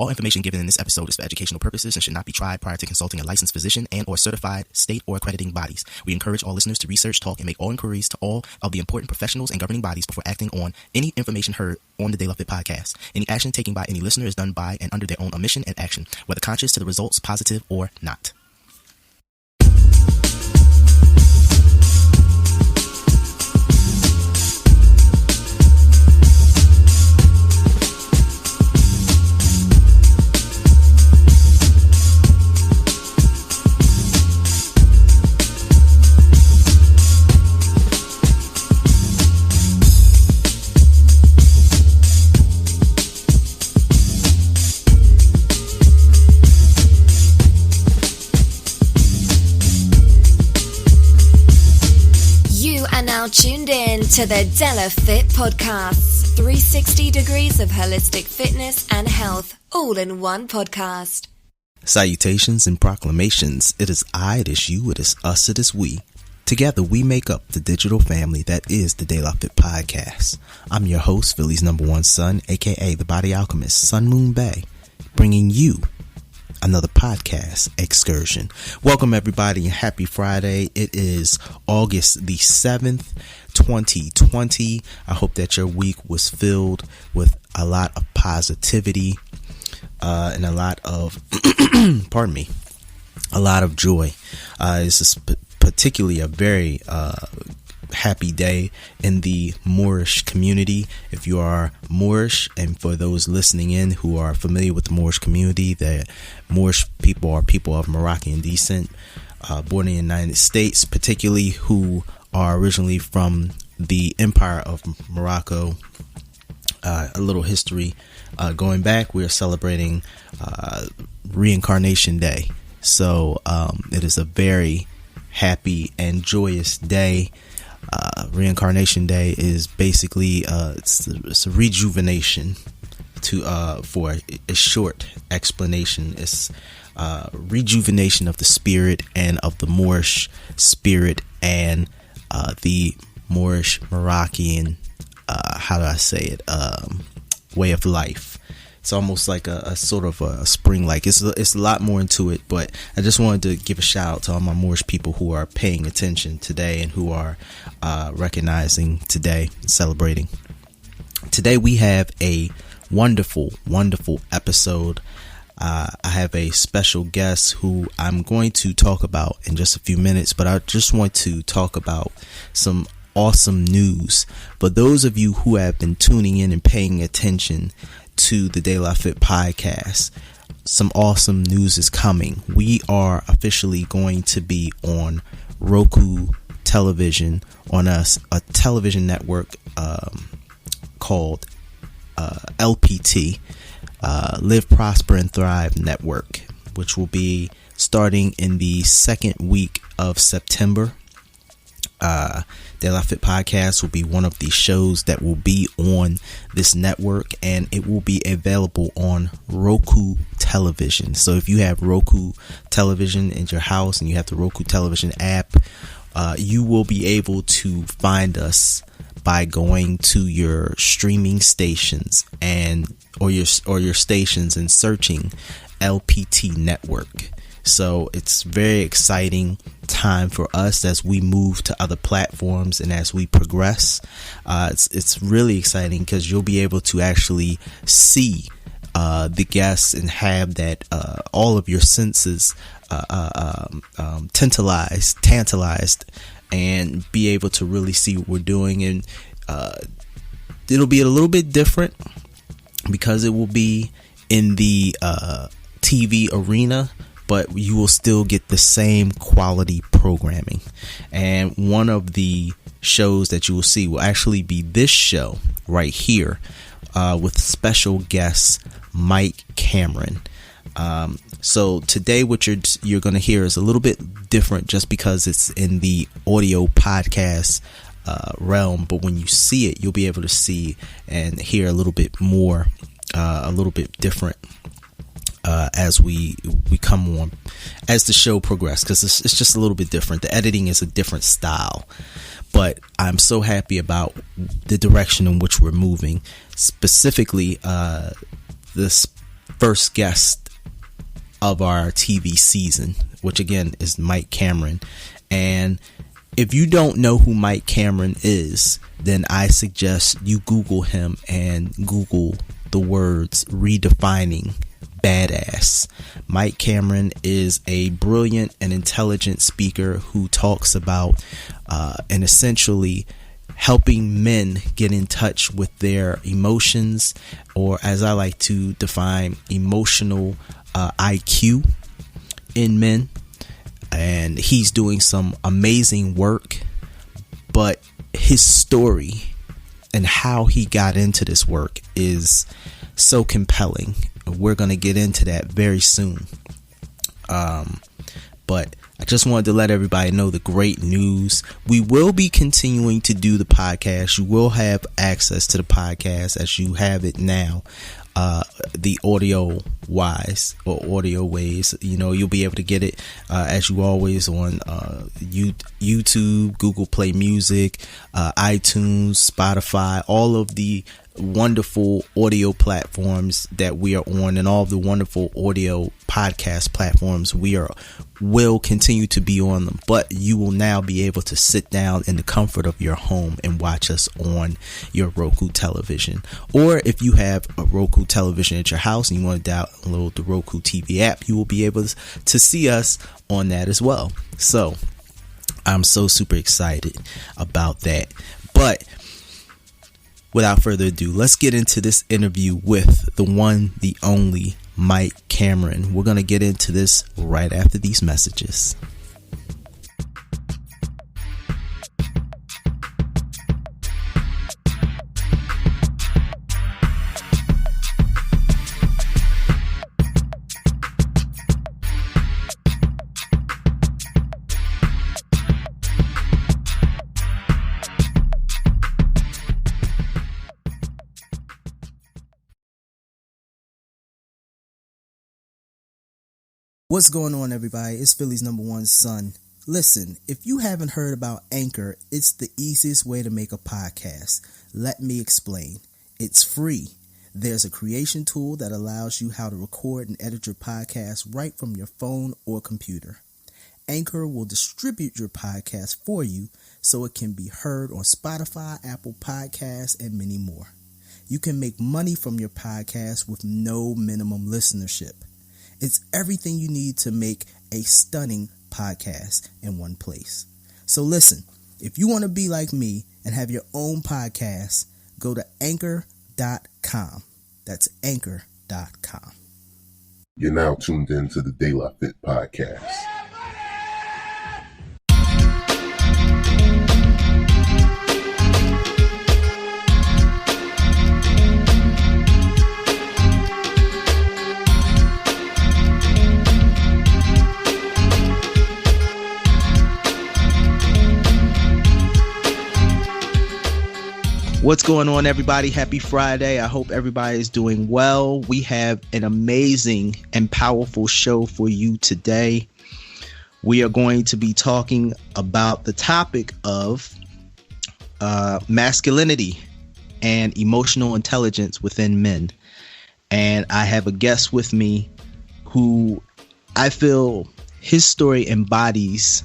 All information given in this episode is for educational purposes and should not be tried prior to consulting a licensed physician and or certified state or accrediting bodies. We encourage all listeners to research, talk, and make all inquiries to all of the important professionals and governing bodies before acting on any information heard on the De La Fit podcast. Any action taken by any listener is done by and under their own omission and action, whether conscious to the results positive or not. Tuned in to the De La Fit podcasts, 360 degrees of holistic fitness and health, all in one podcast. Salutations and proclamations. It is I, it is you, it is us, it is we. Together we make up the digital family that is the De La Fit podcast. I'm your host, Philly's number one son, aka the body alchemist, SunMoon Bey, bringing you another podcast excursion. Welcome everybody and happy Friday. It is August the 7th, 2020. I hope that your week was filled with a lot of positivity and a lot of, a lot of joy. This is particularly a very happy day in the Moorish community. If you are Moorish, and for those listening in who are familiar with the Moorish community, the Moorish people are people of Moroccan descent, born in the United States, particularly who are originally from the Empire of Morocco. A little history going back, we are celebrating Reincarnation Day. So it is a very happy and joyous day. Reincarnation Day is basically it's a rejuvenation. For a short explanation, it's rejuvenation of the spirit and of the Moorish spirit and the Moorish Moroccan way of life. It's almost like a sort of a spring, like it's a lot more into it, but I just wanted to give a shout out to all my Moorish people who are paying attention today and who are recognizing today, celebrating. Today we have a wonderful episode. I have a special guest who I'm going to talk about in just a few minutes, but I just want to talk about some awesome news. For those of you who have been tuning in and paying attention to the De La Fit podcast, some awesome news is coming. We are officially going to be on Roku television on a television network called LPT, Live, Prosper, and Thrive Network, which will be starting in the second week of September. De La Fit podcast will be one of the shows that will be on this network, and it will be available on Roku television. So if you have Roku television in your house and you have the Roku television app, you will be able to find us by going to your streaming stations or your stations and searching LPT network. So it's very exciting time for us as we move to other platforms and as we progress. It's really exciting because you'll be able to actually see the guests and have that all of your senses tantalized and be able to really see what we're doing. And it'll be a little bit different because it will be in the TV arena, but you will still get the same quality programming. And one of the shows that you will see will actually be this show right here with special guest Mike Cameron. So today what you're going to hear is a little bit different just because it's in the audio podcast realm, but when you see it, you'll be able to see and hear a little bit more, a little bit different as we come on, as the show progresses, because it's just a little bit different. The editing is a different style, but I'm so happy about the direction in which we're moving. Specifically, the first guest of our TV season, which again is Mike Cameron. And if you don't know who Mike Cameron is, then I suggest you Google him and Google the words redefining badass. Mike Cameron is a brilliant and intelligent speaker who talks about and essentially helping men get in touch with their emotions, or as I like to define, emotional IQ in men. And he's doing some amazing work, but his story and how he got into this work is so compelling. We're going to get into that very soon. But I just wanted to let everybody know the great news. We will be continuing to do the podcast. You will have access to the podcast as you have it now. The audio wise or audio ways, you'll be able to get it as you always on YouTube, Google Play Music, iTunes, Spotify, all of the wonderful audio platforms that we are on, and all of the wonderful audio podcast platforms will continue to be on them. But you will now be able to sit down in the comfort of your home and watch us on your Roku television. Or if you have a Roku television at your house and you want to download the Roku TV app, you will be able to see us on that as well. So I'm so super excited about that. But without further ado, let's get into this interview with the one, the only Mike Cameron. We're going to get into this right after these messages. What's going on, everybody? It's Philly's number one son. Listen, if you haven't heard about Anchor, it's the easiest way to make a podcast. Let me explain. It's free. There's a creation tool that allows you how to record and edit your podcast right from your phone or computer. Anchor will distribute your podcast for you so it can be heard on Spotify, Apple Podcasts, and many more. You can make money from your podcast with no minimum listenership. It's everything you need to make a stunning podcast in one place. So listen, if you want to be like me and have your own podcast, go to anchor.com. That's anchor.com. You're now tuned in to the De La Fit podcast. What's going on, everybody? Happy Friday. I hope everybody is doing well. We have an amazing and powerful show for you today. We are going to be talking about the topic of masculinity and emotional intelligence within men. And I have a guest with me who I feel his story embodies,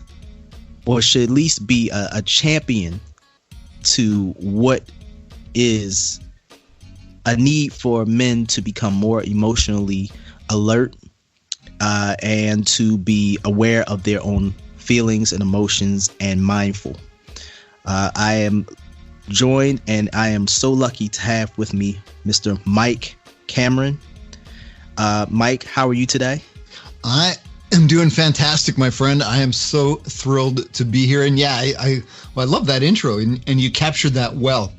or should at least be a champion to what is a need for men to become more emotionally alert and to be aware of their own feelings and emotions and mindful. I am joined, and I am so lucky to have with me Mr. Mike Cameron. Mike, how are you today? I am doing fantastic, my friend. I am so thrilled to be here. And yeah, I love that intro, and you captured that well.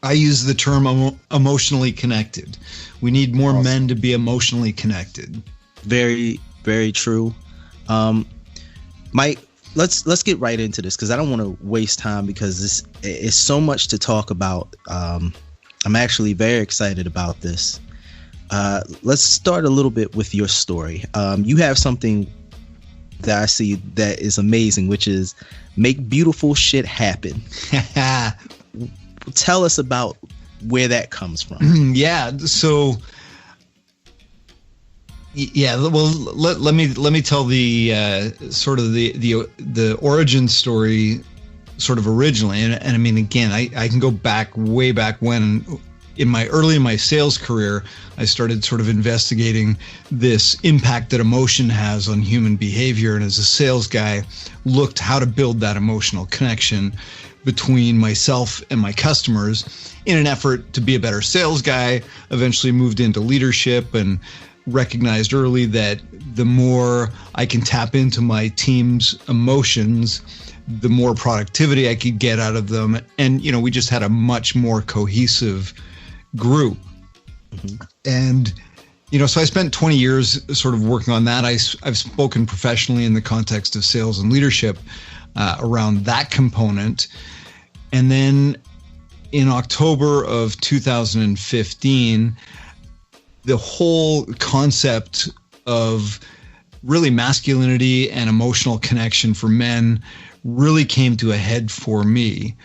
I use the term emotionally connected. We need more men to be emotionally connected. Very, very true. Mike, let's get right into this, because I don't want to waste time, because this is so much to talk about. I'm actually very excited about this. Let's start a little bit with your story. You have something that I see that is amazing, which is make beautiful shit happen. Tell us about where that comes from. Yeah. So Yeah, well, let me tell the sort of the origin story, sort of originally, and I mean, again, I can go way back when. In my sales career, I started sort of investigating this impact that emotion has on human behavior, and as a sales guy, looked how to build that emotional connection between myself and my customers in an effort to be a better sales guy. Eventually moved into leadership and recognized early that the more I can tap into my team's emotions, the more productivity I could get out of them. And, we just had a much more cohesive group. Mm-hmm. And, so I spent 20 years sort of working on that. I've spoken professionally in the context of sales and leadership around that component. And then in October of 2015, the whole concept of really masculinity and emotional connection for men really came to a head for me.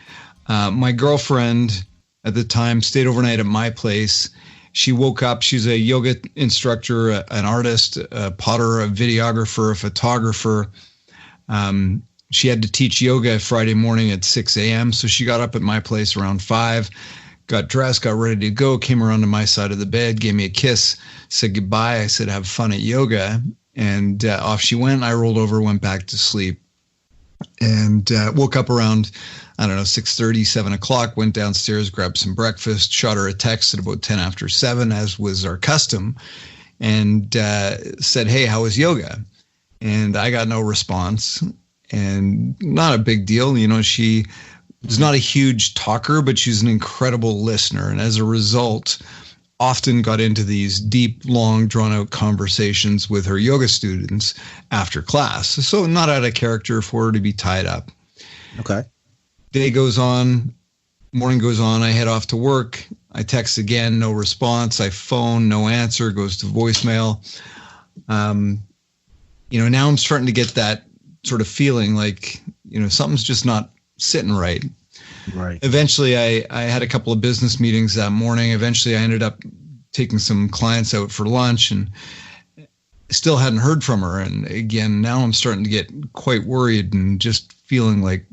My girlfriend at the time stayed overnight at my place. She woke up. She's a yoga instructor, an artist, a potter, a videographer, a photographer. She had to teach yoga Friday morning at 6 a.m. So she got up at my place around 5, got dressed, got ready to go, came around to my side of the bed, gave me a kiss, said goodbye. I said, have fun at yoga. And off she went. I rolled over, went back to sleep, and woke up around, 6:30, 7 o'clock, went downstairs, grabbed some breakfast, shot her a text at about 10 after 7, as was our custom, and said, hey, how was yoga? And I got no response, and not a big deal. She was not a huge talker, but she's an incredible listener. And as a result, often got into these deep, long, drawn-out conversations with her yoga students after class. So not out of character for her to be tied up. Okay. Day goes on, morning goes on, I head off to work. I text again, no response. I phone, no answer, goes to voicemail. Now I'm starting to get that sort of feeling like, something's just not sitting right. Right. Eventually, I had a couple of business meetings that morning. Eventually, I ended up taking some clients out for lunch and still hadn't heard from her. And again, now I'm starting to get quite worried and just feeling like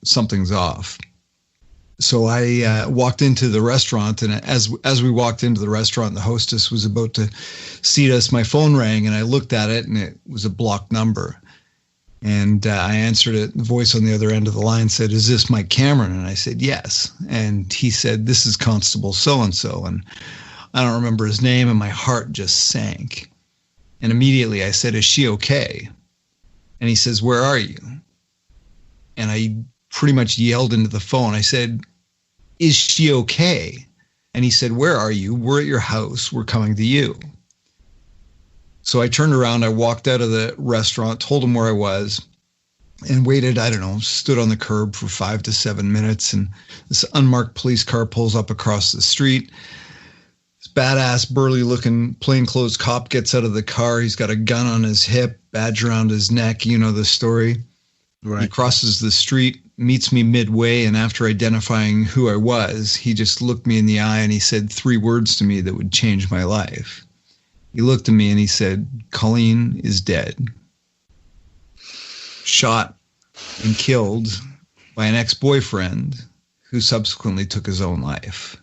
something's off. So I walked into the restaurant, and as we walked into the restaurant, the hostess was about to seat us. My phone rang, and I looked at it, and it was a blocked number. And I answered it. The voice on the other end of the line said, is this Mike Cameron? And I said, yes. And he said, this is Constable so-and-so. And I don't remember his name, and my heart just sank. And immediately I said, is she okay? And he says, where are you? And I pretty much yelled into the phone. I said, is she okay? And he said, where are you? We're at your house. We're coming to you. So I turned around, I walked out of the restaurant, told him where I was, and waited, stood on the curb for 5 to 7 minutes. And this unmarked police car pulls up across the street. This badass, burly-looking, plainclothes cop gets out of the car. He's got a gun on his hip, badge around his neck. You know the story. Right. He crosses the street, meets me midway, and after identifying who I was, he just looked me in the eye and he said 3 words to me that would change my life. He looked at me and he said, Collin is dead. Shot and killed by an ex-boyfriend who subsequently took his own life.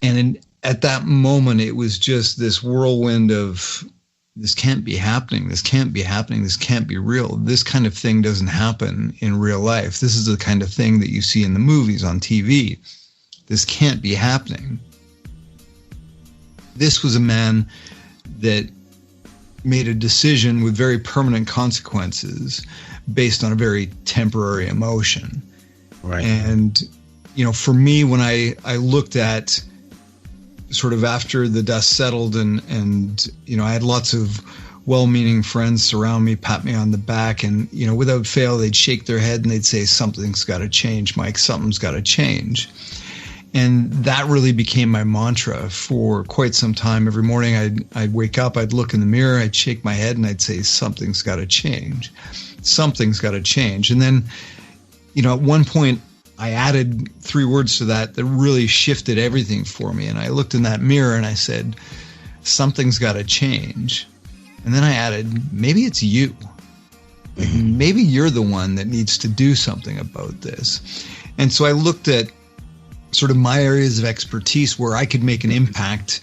And at that moment, it was just this whirlwind of, this can't be happening. This can't be happening. This can't be real. This kind of thing doesn't happen in real life. This is the kind of thing that you see in the movies on TV. This can't be happening. This was a man that made a decision with very permanent consequences based on a very temporary emotion. Right. And, for me, when I looked at sort of after the dust settled and I had lots of well-meaning friends surround me, pat me on the back, and, without fail, they'd shake their head and they'd say, something's got to change, Mike, something's got to change. And that really became my mantra for quite some time. Every morning I'd wake up, I'd look in the mirror, I'd shake my head, and I'd say, something's got to change. Something's got to change. And then, at one point, I added 3 words to that really shifted everything for me. And I looked in that mirror and I said, something's got to change. And then I added, maybe it's you. Maybe you're the one that needs to do something about this. And so I looked at sort of my areas of expertise where I could make an impact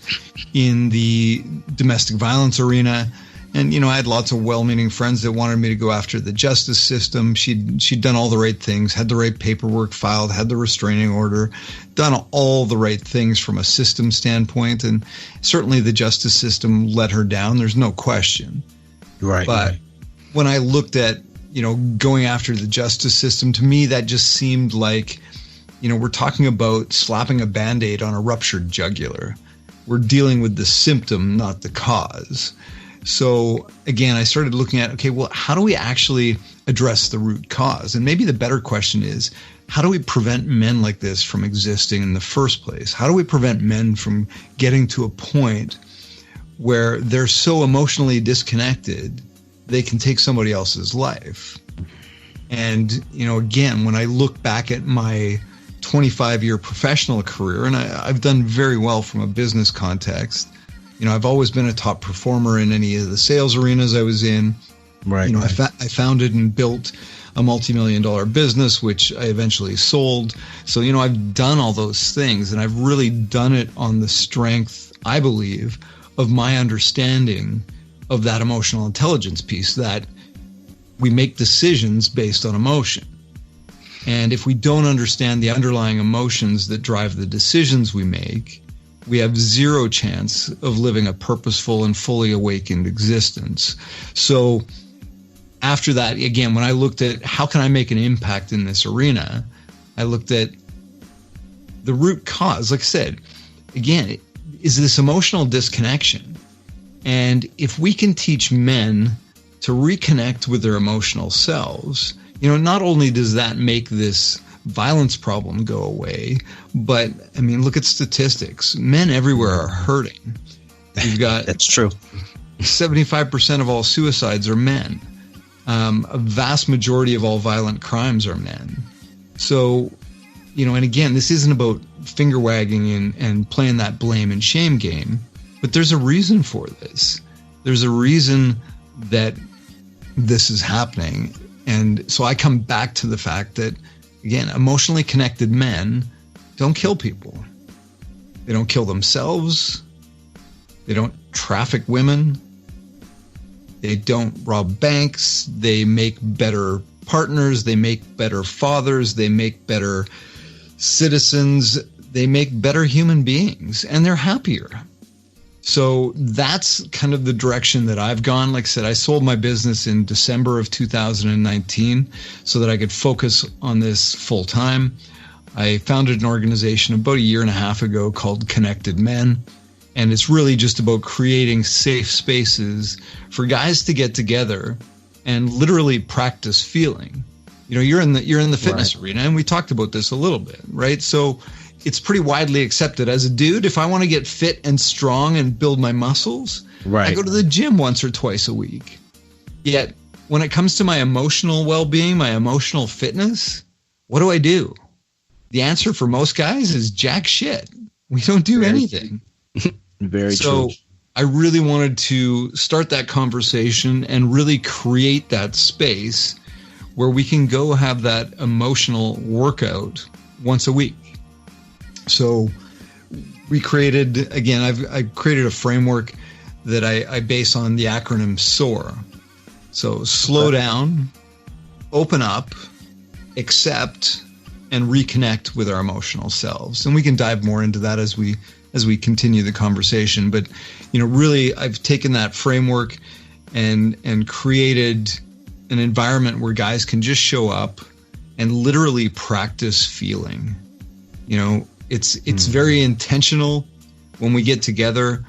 in the domestic violence arena. And, you know, I had lots of well-meaning friends that wanted me to go after the justice system. She'd done all the right things, had the right paperwork filed, had the restraining order, done all the right things from a system standpoint. And certainly the justice system let her down. There's no question. Right. But when I looked at, you know, going after the justice system, to me, that just seemed like, you know, we're talking about slapping a Band-Aid on a ruptured jugular. We're dealing with the symptom, not the cause. So again, I started looking at, okay, well, how do we actually address the root cause? And maybe the better question is, how do we prevent men like this from existing in the first place? How do we prevent men from getting to a point where they're so emotionally disconnected, they can take somebody else's life? And, you know, again, when I look back at my 25-year professional career, and I've done very well from a business context. You know, I've always been a top performer in any of the sales arenas I was in. Right. You know, I founded and built a multi-million-dollar business, which I eventually sold. So, you know, I've done all those things, and I've really done it on the strength, I believe, of my understanding of that emotional intelligence piece, that we make decisions based on emotion. And if we don't understand the underlying emotions that drive the decisions we make, we have zero chance of living a purposeful and fully awakened existence. So after that, again, when I looked at how can I make an impact in this arena, I looked at the root cause. Like I said, again, is this emotional disconnection. And if we can teach men to reconnect with their emotional selves, you know, not only does that make this violence problem go away, but I mean, look at statistics. Men everywhere are hurting. You've got that's true. 75% of all suicides are men. A vast majority of all violent crimes are men. So, you know, and again, this isn't about finger wagging and playing that blame and shame game, but there's a reason for this. There's a reason that this is happening. And so I come back to the fact that, again, emotionally connected men don't kill people. They don't kill themselves. They don't traffic women. They don't rob banks. They make better partners. They make better fathers. They make better citizens. They make better human beings, and they're happier. So that's kind of the direction that I've gone. Like I said, I sold my business in December of 2019 so that I could focus on this full time. I founded an organization about a year and a half ago called Connected Men. And it's really just about creating safe spaces for guys to get together and literally practice feeling. You know, you're in the fitness arena, and we talked about this a little bit, right? So it's pretty widely accepted as a dude. If I want to get fit and strong and build my muscles, I go to the gym once or twice a week. Yet when it comes to my emotional well-being, my emotional fitness, what do? The answer for most guys is jack shit. We don't do anything. Very true. So I really wanted to start that conversation and really create that space where we can go have that emotional workout once a week. So we created, again, I created a framework that I base on the acronym SOAR. So slow down, open up, accept, and reconnect with our emotional selves. And we can dive more into that as we continue the conversation. But, you know, really, I've taken that framework and created an environment where guys can just show up and literally practice feeling. You know, it's very intentional. When we get together,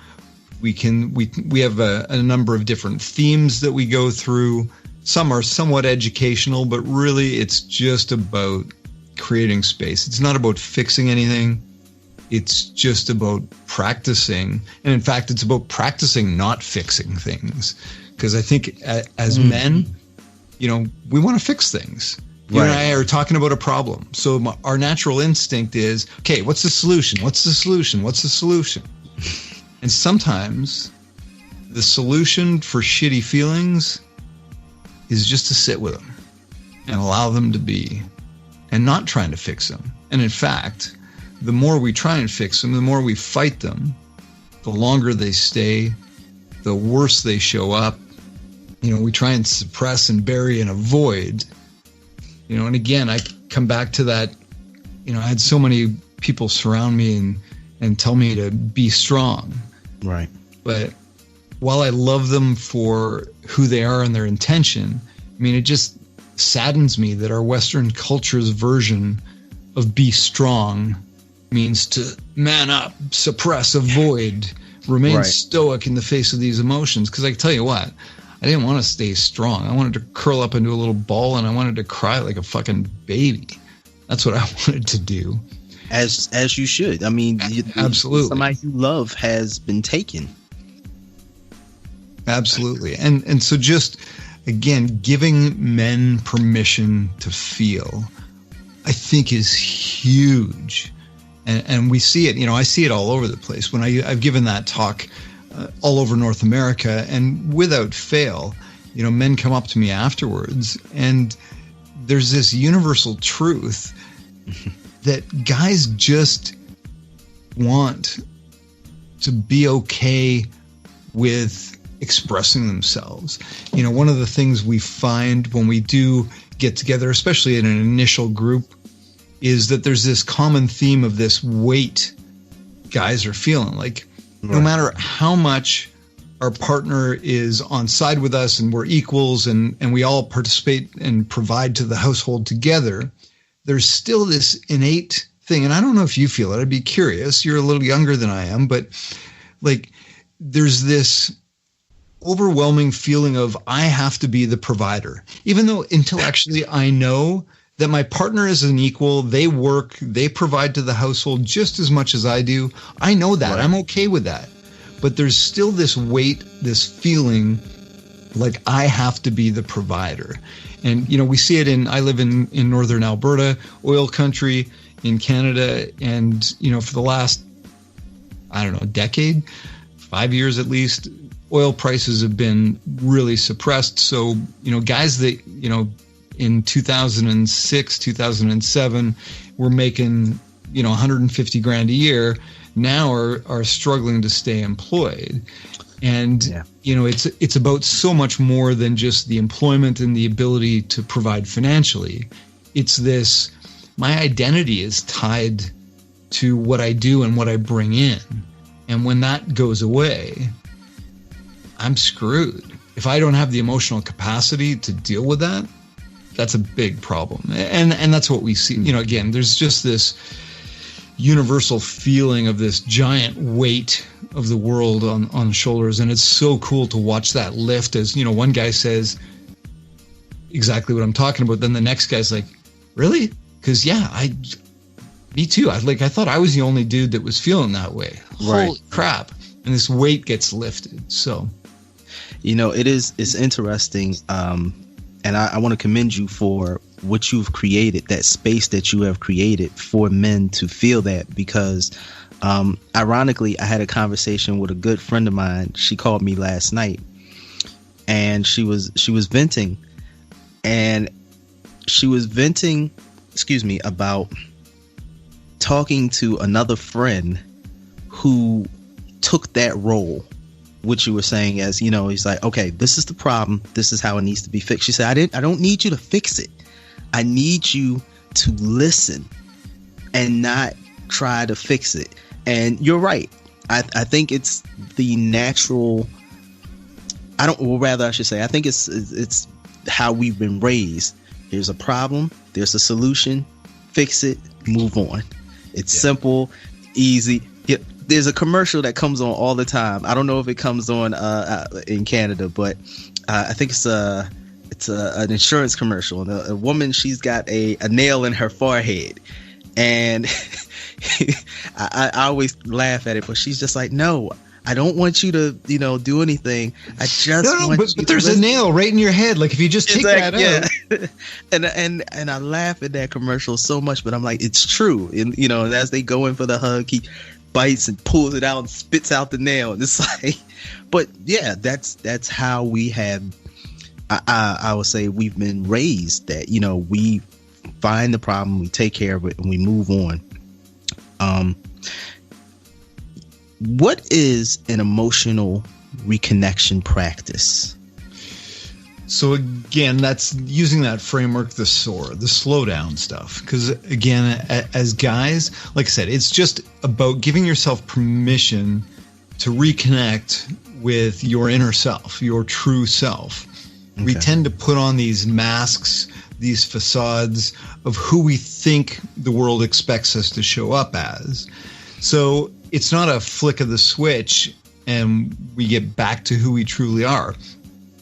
we have a number of different themes that we go through. Some are somewhat educational, but really it's just about creating space. It's not about fixing anything. It's just about practicing. And in fact, it's about practicing not fixing things. Because I think as men, you know, we want to fix things. You and I are talking about a problem. So our natural instinct is, okay, what's the solution? What's the solution? What's the solution? And sometimes the solution for shitty feelings is just to sit with them and allow them to be and not trying to fix them. And in fact, the more we try and fix them, the more we fight them, the longer they stay, the worse they show up. We try and suppress and bury and avoid. And again, I come back to that, I had so many people surround me and tell me to be strong. Right. But while I love them for who they are and their intention, it just saddens me that our Western culture's version of be strong means to man up, suppress, avoid, remain stoic in the face of these emotions. Because I tell you what, I didn't want to stay strong. I wanted to curl up into a little ball and I wanted to cry like a fucking baby. That's what I wanted to do. As you should. Absolutely. Somebody you love has been taken. Absolutely. And so just, again, giving men permission to feel, I think is huge. And we see it, I see it all over the place. When I've given that talk all over North America, and without fail, men come up to me afterwards, and there's this universal truth that guys just want to be okay with expressing themselves. One of the things we find when we do get together, especially in an initial group, is that there's this common theme of this weight guys are feeling. Like, no matter how much our partner is on side with us and we're equals and we all participate and provide to the household together, there's still this innate thing. And I don't know if you feel it. I'd be curious. You're a little younger than I am, but like, there's this overwhelming feeling of I have to be the provider, even though intellectually I know that my partner is an equal. They work, they provide to the household just as much as I do. I know that. I'm okay with that. But there's still this weight, this feeling like I have to be the provider. And, we see it I live in northern Alberta, oil country in Canada. And, for the last, decade, 5 years at least, oil prices have been really suppressed. So, guys that, in 2006, 2007, were making, 150 grand a year, now are struggling to stay employed. And, it's about so much more than just the employment and the ability to provide financially. It's this, my identity is tied to what I do and what I bring in. And when that goes away, I'm screwed. If I don't have the emotional capacity to deal with that, that's a big problem. And that's what we see. Again, there's just this universal feeling of this giant weight of the world on shoulders. And it's so cool to watch that lift as, one guy says exactly what I'm talking about. Then the next guy's like, really? Because me too. I thought I was the only dude that was feeling that way. Right. Holy crap. And this weight gets lifted. So, it's interesting. And I want to commend you for what you've created, that space that you have created for men to feel that, because ironically, I had a conversation with a good friend of mine. She called me last night and she was venting, and she was venting, about talking to another friend who took that role, which you were saying as, he's like, okay, this is the problem. This is how it needs to be fixed. She said, I don't need you to fix it. I need you to listen and not try to fix it. And you're right. I think it's the natural, I think it's how we've been raised. There's a problem. There's a solution. Fix it. Move on. It's simple, easy. There's a commercial that comes on all the time. I don't know if it comes on in Canada, but I think it's an insurance commercial. And a woman, she's got a nail in her forehead, and I always laugh at it, but she's just like, no, I don't want you to, do anything. I just want you but there's a nail right in your head. Like if you just take that out. and I laugh at that commercial so much, but I'm like, it's true. And, as they go in for the hug, he bites and pulls it out and spits out the nail. And it's like, but yeah, that's how we have, I would say we've been raised that, we find the problem, we take care of it, and we move on. What is an emotional reconnection practice? So again, that's using that framework, the SOAR, the slow down stuff. Because again, as guys, like I said, it's just about giving yourself permission to reconnect with your inner self, your true self. Okay. We tend to put on these masks, these facades of who we think the world expects us to show up as. So it's not a flick of the switch and we get back to who we truly are.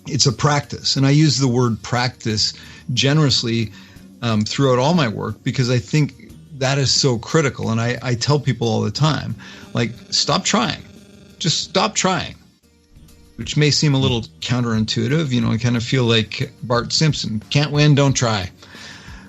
It's a practice. And I use the word practice generously throughout all my work because I think that is so critical. And I tell people all the time, like, stop trying. Just stop trying. Which may seem a little counterintuitive. I kind of feel like Bart Simpson. Can't win, don't try.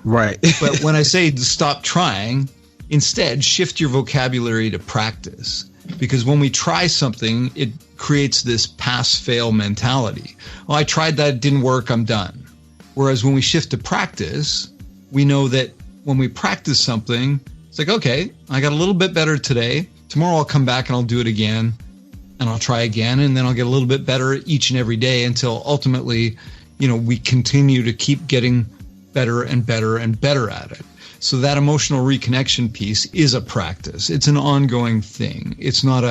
Right. But when I say to stop trying, instead shift your vocabulary to practice. Because when we try something, it creates this pass-fail mentality. Oh, I tried that, it didn't work, I'm done. Whereas when we shift to practice, we know that when we practice something, it's like, okay, I got a little bit better today. Tomorrow I'll come back and I'll do it again. And I'll try again, and then I'll get a little bit better each and every day until ultimately, we continue to keep getting better and better and better at it. So that emotional reconnection piece is a practice. It's an ongoing thing. It's not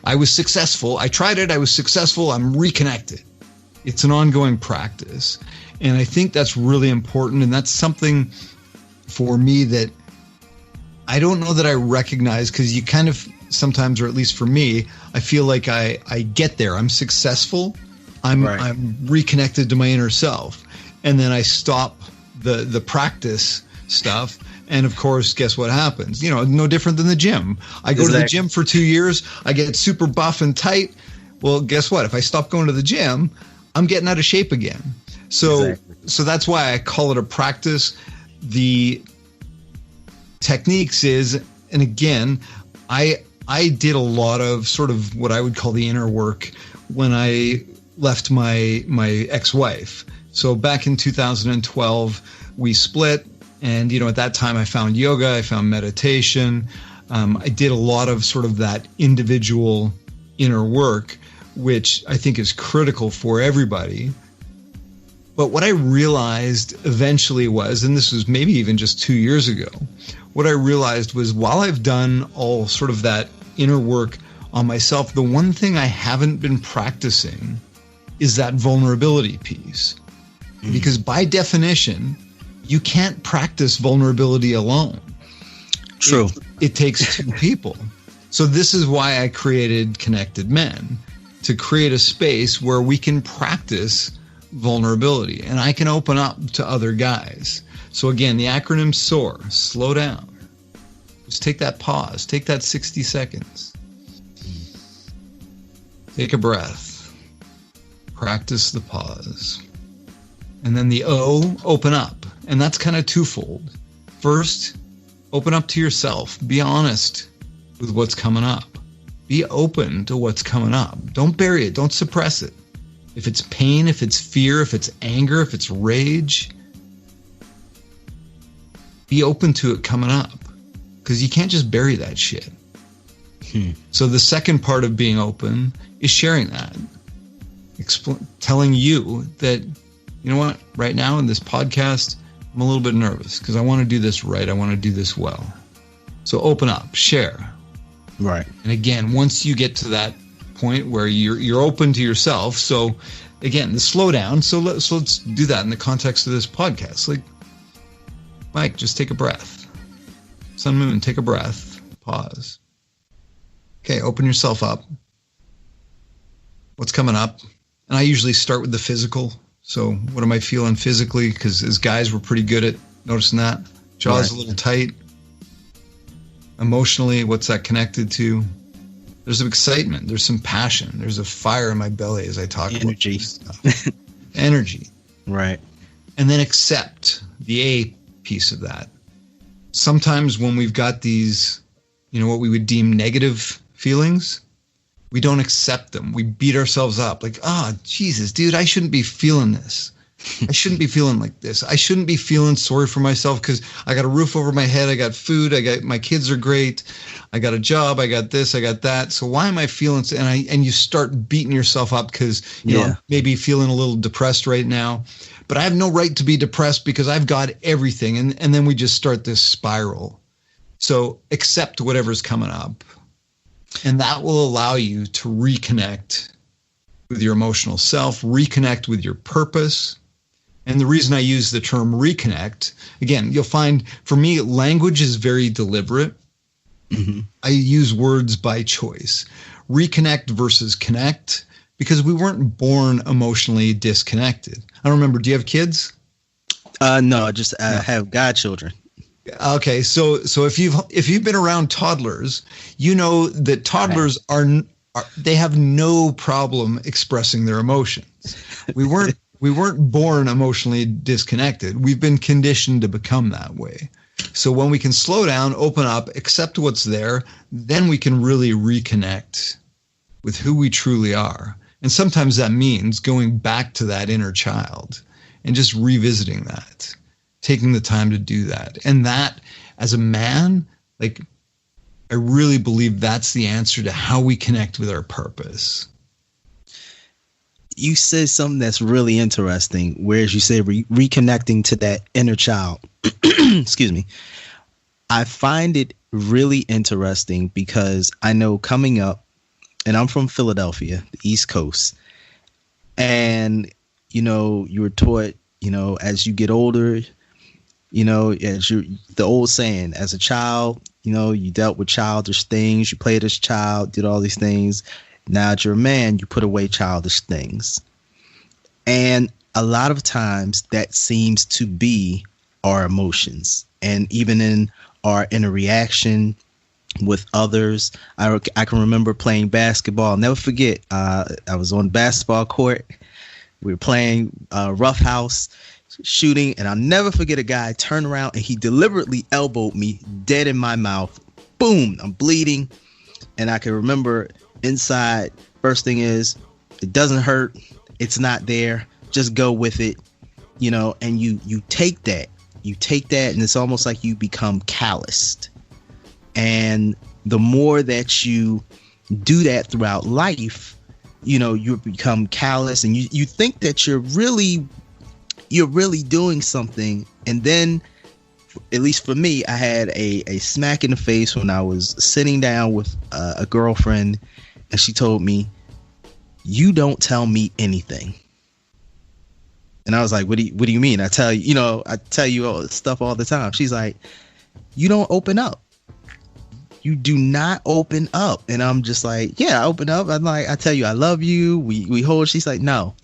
I was successful. I tried it. I was successful. I'm reconnected. It's an ongoing practice. And I think that's really important. And that's something for me that I don't know that I recognize, because you kind of sometimes, or at least for me, I feel like I get there. I'm successful. I'm reconnected to my inner self. And then I stop the practice stuff. And of course, guess what happens? No different than the gym. I go to the gym for 2 years. I get super buff and tight. Well, guess what? If I stop going to the gym, I'm getting out of shape again. So that's why I call it a practice. The techniques is, and again, I did a lot of sort of what I would call the inner work when I left my ex-wife. So back in 2012, we split. And, at that time I found yoga, I found meditation. I did a lot of sort of that individual inner work, which I think is critical for everybody. But what I realized eventually was, and this was maybe even just 2 years ago, what I realized was while I've done all sort of that inner work on myself, the one thing I haven't been practicing is that vulnerability piece. Because by definition, you can't practice vulnerability alone. True. It takes two people. So this is why I created Connected Men, to create a space where we can practice vulnerability and I can open up to other guys. So again, the acronym SOAR, slow down. Just take that pause, take that 60 seconds. Take a breath. Practice the pause. And then the O, open up. And that's kind of twofold. First, open up to yourself. Be honest with what's coming up. Be open to what's coming up. Don't bury it. Don't suppress it. If it's pain, if it's fear, if it's anger, if it's rage, be open to it coming up. Because you can't just bury that shit. So the second part of being open is sharing that. Telling you that, you know what, right now in this podcast, I'm a little bit nervous because I want to do this right. I want to do this well. So open up, share. Right. And again, once you get to that point where you're open to yourself. So again, the slowdown. So let's do that in the context of this podcast. Like, Mike, just take a breath. SunMoon, take a breath. Pause. Okay, open yourself up. What's coming up? And I usually start with the physical. So what am I feeling physically? Because as guys, we're pretty good at noticing that. Jaw's a little tight. Emotionally, what's that connected to? There's some excitement. There's some passion. There's a fire in my belly as I talk about this stuff. Energy. Right. And then accept, the A piece of that. Sometimes when we've got these, what we would deem negative feelings, we don't accept them. We beat ourselves up like, Jesus, dude, I shouldn't be feeling this. I shouldn't be feeling like this. I shouldn't be feeling sorry for myself because I got a roof over my head. I got food. My kids are great. I got a job. I got this. I got that. So why am I feeling? And you start beating yourself up because you maybe feeling a little depressed right now. But I have no right to be depressed because I've got everything. And then we just start this spiral. So accept whatever's coming up. And that will allow you to reconnect with your emotional self, reconnect with your purpose. And the reason I use the term reconnect, again, you'll find for me, language is very deliberate. Mm-hmm. I use words by choice. Reconnect versus connect, because we weren't born emotionally disconnected. I don't remember. Do you have kids? No, I have godchildren. Okay, so if you've been around toddlers, you know that toddlers they have no problem expressing their emotions. We weren't born emotionally disconnected. We've been conditioned to become that way. So when we can slow down, open up, accept what's there, then we can really reconnect with who we truly are. And sometimes that means going back to that inner child and just revisiting that. Taking the time to do that. And that, as a man, I really believe that's the answer to how we connect with our purpose. You said something that's really interesting, whereas you say reconnecting to that inner child. Excuse me. I find it really interesting because I know coming up, and I'm from Philadelphia, the East Coast, and, you were taught, as you get older, as the old saying, as a child, you dealt with childish things, you played as a child, did all these things. Now that you're a man, you put away childish things. And a lot of times that seems to be our emotions. And even in our interaction with others, I can remember playing basketball. I'll never forget, I was on the basketball court. We were playing roughhouse, shooting, and I'll never forget a guy turned around and he deliberately elbowed me dead in my mouth. Boom, I'm bleeding. And I can remember inside, first thing is, it doesn't hurt. It's not there. Just go with it, and you take that. You take that, and it's almost like you become calloused. And the more that you do that throughout life, you become callous, and you think that you're really doing something. And then, at least for me, I had a smack in the face when I was sitting down with a girlfriend, and she told me, "You don't tell me anything." And I was like, what do you mean? I tell you all stuff all the time. She's like, "You don't open up. You do not open up." And I'm just like, "Yeah, I open up. I'm like, I tell you I love you. We hold." She's like, no.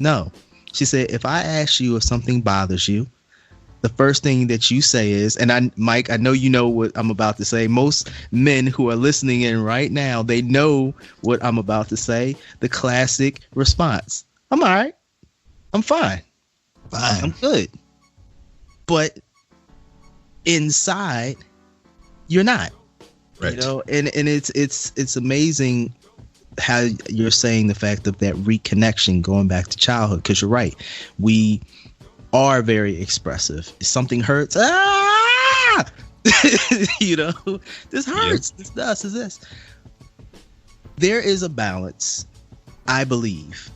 She said, "If I ask you if something bothers you, the first thing that you say is," and Mike, I know you know what I'm about to say. Most men who are listening in right now, they know what I'm about to say. The classic response: "I'm all right. I'm fine. I'm good." But inside, you're not. Right. And it's amazing how you're saying the fact of that reconnection, going back to childhood, because you're right. We are very expressive. If something hurts, this hurts. This does. Is this? There is a balance, I believe.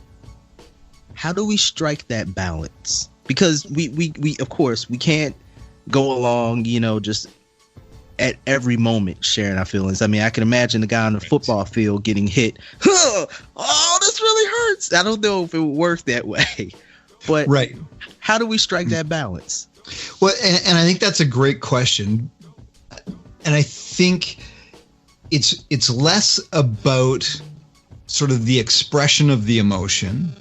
How do we strike that balance? Because we of course we can't go along, just at every moment sharing our feelings. I mean, I can imagine the guy on the football field getting hit. Oh, this really hurts. I don't know if it would work that way. But right. How do we strike that balance? Well, and I think that's a great question. And I think it's less about sort of the expression of the emotion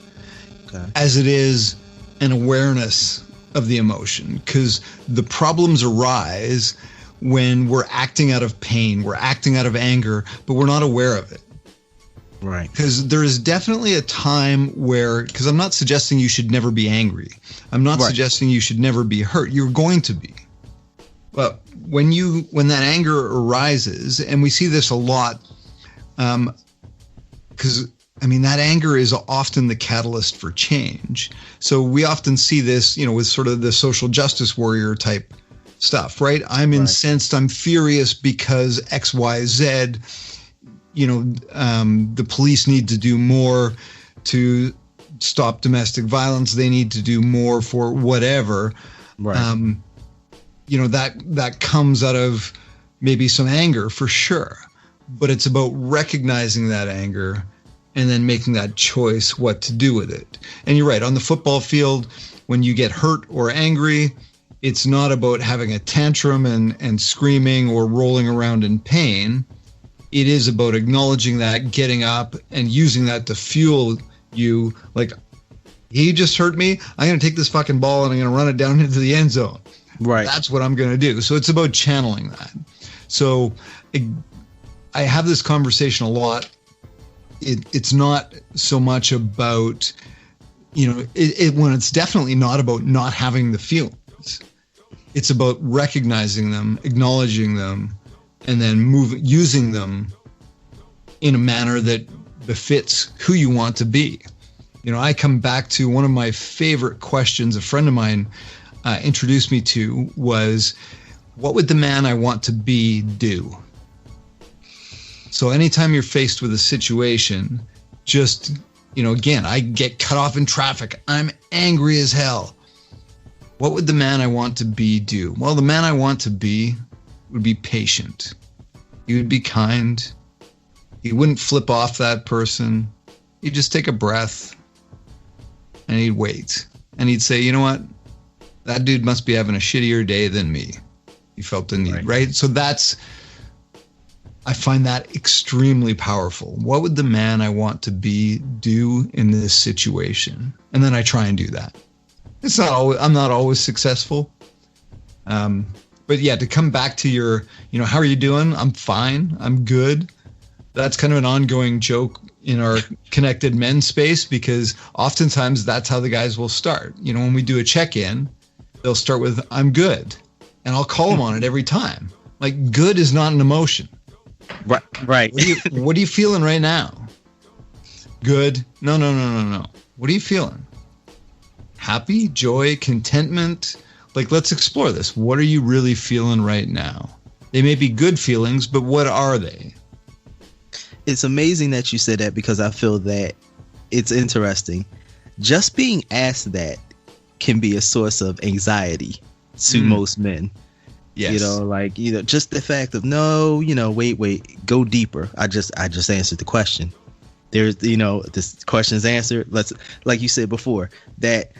as it is an awareness of the emotion. Because the problems arise when we're acting out of pain, we're acting out of anger, but we're not aware of it. Right. Because there is definitely a time where, because I'm not suggesting you should never be angry. I'm not suggesting you should never be hurt. You're going to be. But when that anger arises, and we see this a lot, because that anger is often the catalyst for change. So we often see this, with sort of the social justice warrior type stuff, right? I'm incensed, I'm furious because X, Y, Z. The police need to do more to stop domestic violence. They need to do more for whatever. Right. That comes out of maybe some anger for sure, but it's about recognizing that anger and then making that choice what to do with it. And you're right, on the football field, when you get hurt or angry, it's not about having a tantrum and screaming or rolling around in pain. It is about acknowledging that, getting up, and using that to fuel you. Like, he just hurt me. I'm going to take this fucking ball and I'm going to run it down into the end zone. Right. That's what I'm going to do. So it's about channeling that. So I have this conversation a lot. It's not so much about, when it's definitely not about not having the feelings. It's about recognizing them, acknowledging them, and then using them in a manner that befits who you want to be. I come back to one of my favorite questions a friend of mine introduced me to was, what would the man I want to be do? So anytime you're faced with a situation, just, again, I get cut off in traffic. I'm angry as hell. What would the man I want to be do? Well, the man I want to be would be patient. He would be kind. He wouldn't flip off that person. He'd just take a breath and he'd wait. And he'd say, you know what? That dude must be having a shittier day than me. He felt the need, right? So I find that extremely powerful. What would the man I want to be do in this situation? And then I try and do that. I'm not always successful. But yeah, to come back to your, how are you doing? I'm fine. I'm good. That's kind of an ongoing joke in our connected men space, because oftentimes that's how the guys will start. When we do a check-in, they'll start with, I'm good. And I'll call them on it every time. Like, good is not an emotion. Right. What are you feeling right now? Good. No. What are you feeling? Happy, joy, contentment. Like, let's explore this. What are you really feeling right now? They may be good feelings, but what are they? It's amazing that you said that, because I feel that it's interesting. Just being asked that can be a source of anxiety to most men. Yes. Just the fact of, no, wait, go deeper. I just answered the question. There's, this question's answered. Let's, like you said before, that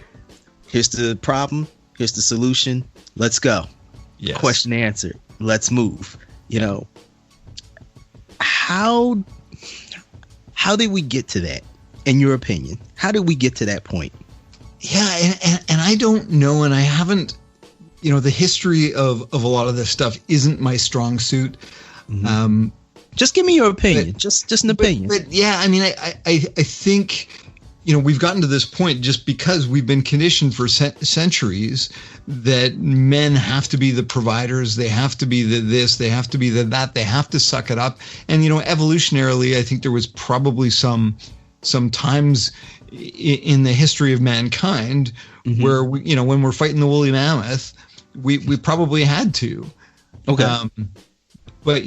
here's the problem, here's the solution, let's go. Yes. Question answered. Let's move. How did we get to that, in your opinion? How did we get to that point? Yeah, and I don't know, and I haven't, the history of a lot of this stuff isn't my strong suit. Mm-hmm. Just give me your opinion, just an opinion. But yeah, I think, we've gotten to this point just because we've been conditioned for centuries that men have to be the providers, they have to be the this, they have to be the that, they have to suck it up. And, evolutionarily, I think there was probably some times in the history of mankind where, when we're fighting the woolly mammoth, we probably had to. Okay. But,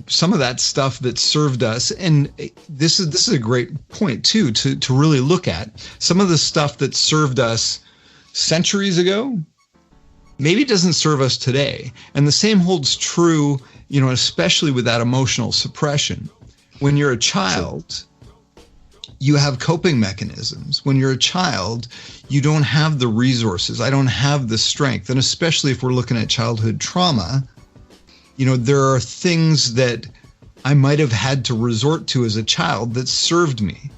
some of that stuff that served us, and this is a great point, too, to really look at. Some of the stuff that served us centuries ago maybe doesn't serve us today. And the same holds true, especially with that emotional suppression. When you're a child, you have coping mechanisms. When you're a child, you don't have the resources. I don't have the strength. And especially if we're looking at childhood trauma, there are things that I might have had to resort to as a child that served me.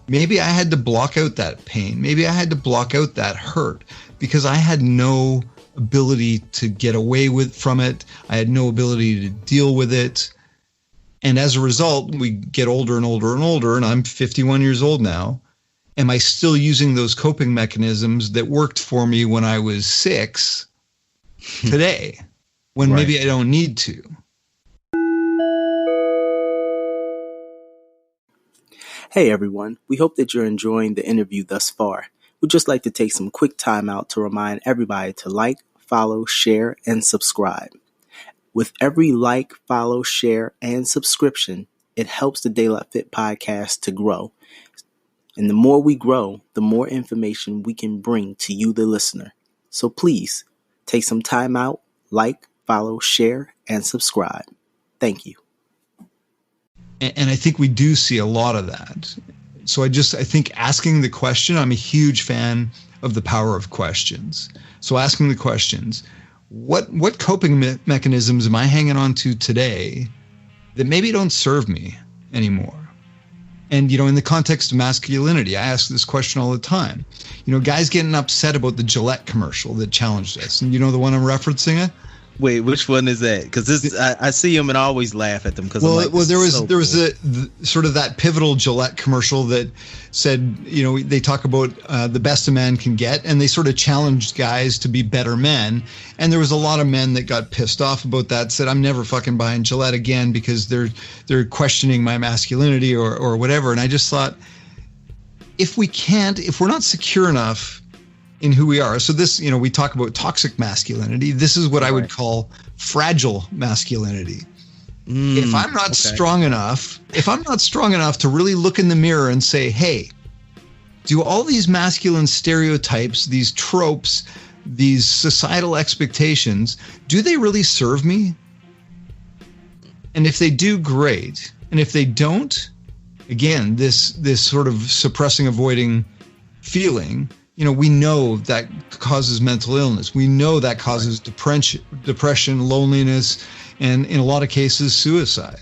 Maybe I had to block out that pain. Maybe I had to block out that hurt because I had no ability to get away from it. I had no ability to deal with it. And as a result, we get older and older and older, and I'm 51 years old now. Am I still using those coping mechanisms that worked for me when I was 6 today, when maybe I don't need to? Hey everyone, we hope that you're enjoying the interview thus far. We'd just like to take some quick time out to remind everybody to like, follow, share, and subscribe. With every like, follow, share, and subscription, it helps the Daylight Fit podcast to grow. And the more we grow, the more information we can bring to you, the listener. So please, take some time out, like, follow, share, and subscribe. Thank you. And I think we do see a lot of that. So I think asking the question, I'm a huge fan of the power of questions. So asking the questions, what coping mechanisms am I hanging on to today that maybe don't serve me anymore? And, in the context of masculinity, I ask this question all the time. Guys getting upset about the Gillette commercial that challenged us. And the one I'm referencing it? Wait, which one is that? Because I see them and I always laugh at them. There was sort of that pivotal Gillette commercial that said, they talk about the best a man can get, and they sort of challenged guys to be better men. And there was a lot of men that got pissed off about that, said, I'm never fucking buying Gillette again because they're questioning my masculinity or whatever. And I just thought, if we're not secure enough in who we are. So this, we talk about toxic masculinity. This is what I would call fragile masculinity. If I'm not strong enough, to really look in the mirror and say, hey, do all these masculine stereotypes, these tropes, these societal expectations, do they really serve me? And if they do, great. And if they don't, again, this sort of suppressing, avoiding feeling, we know that causes mental illness. We know that causes depression, loneliness, and in a lot of cases, suicide.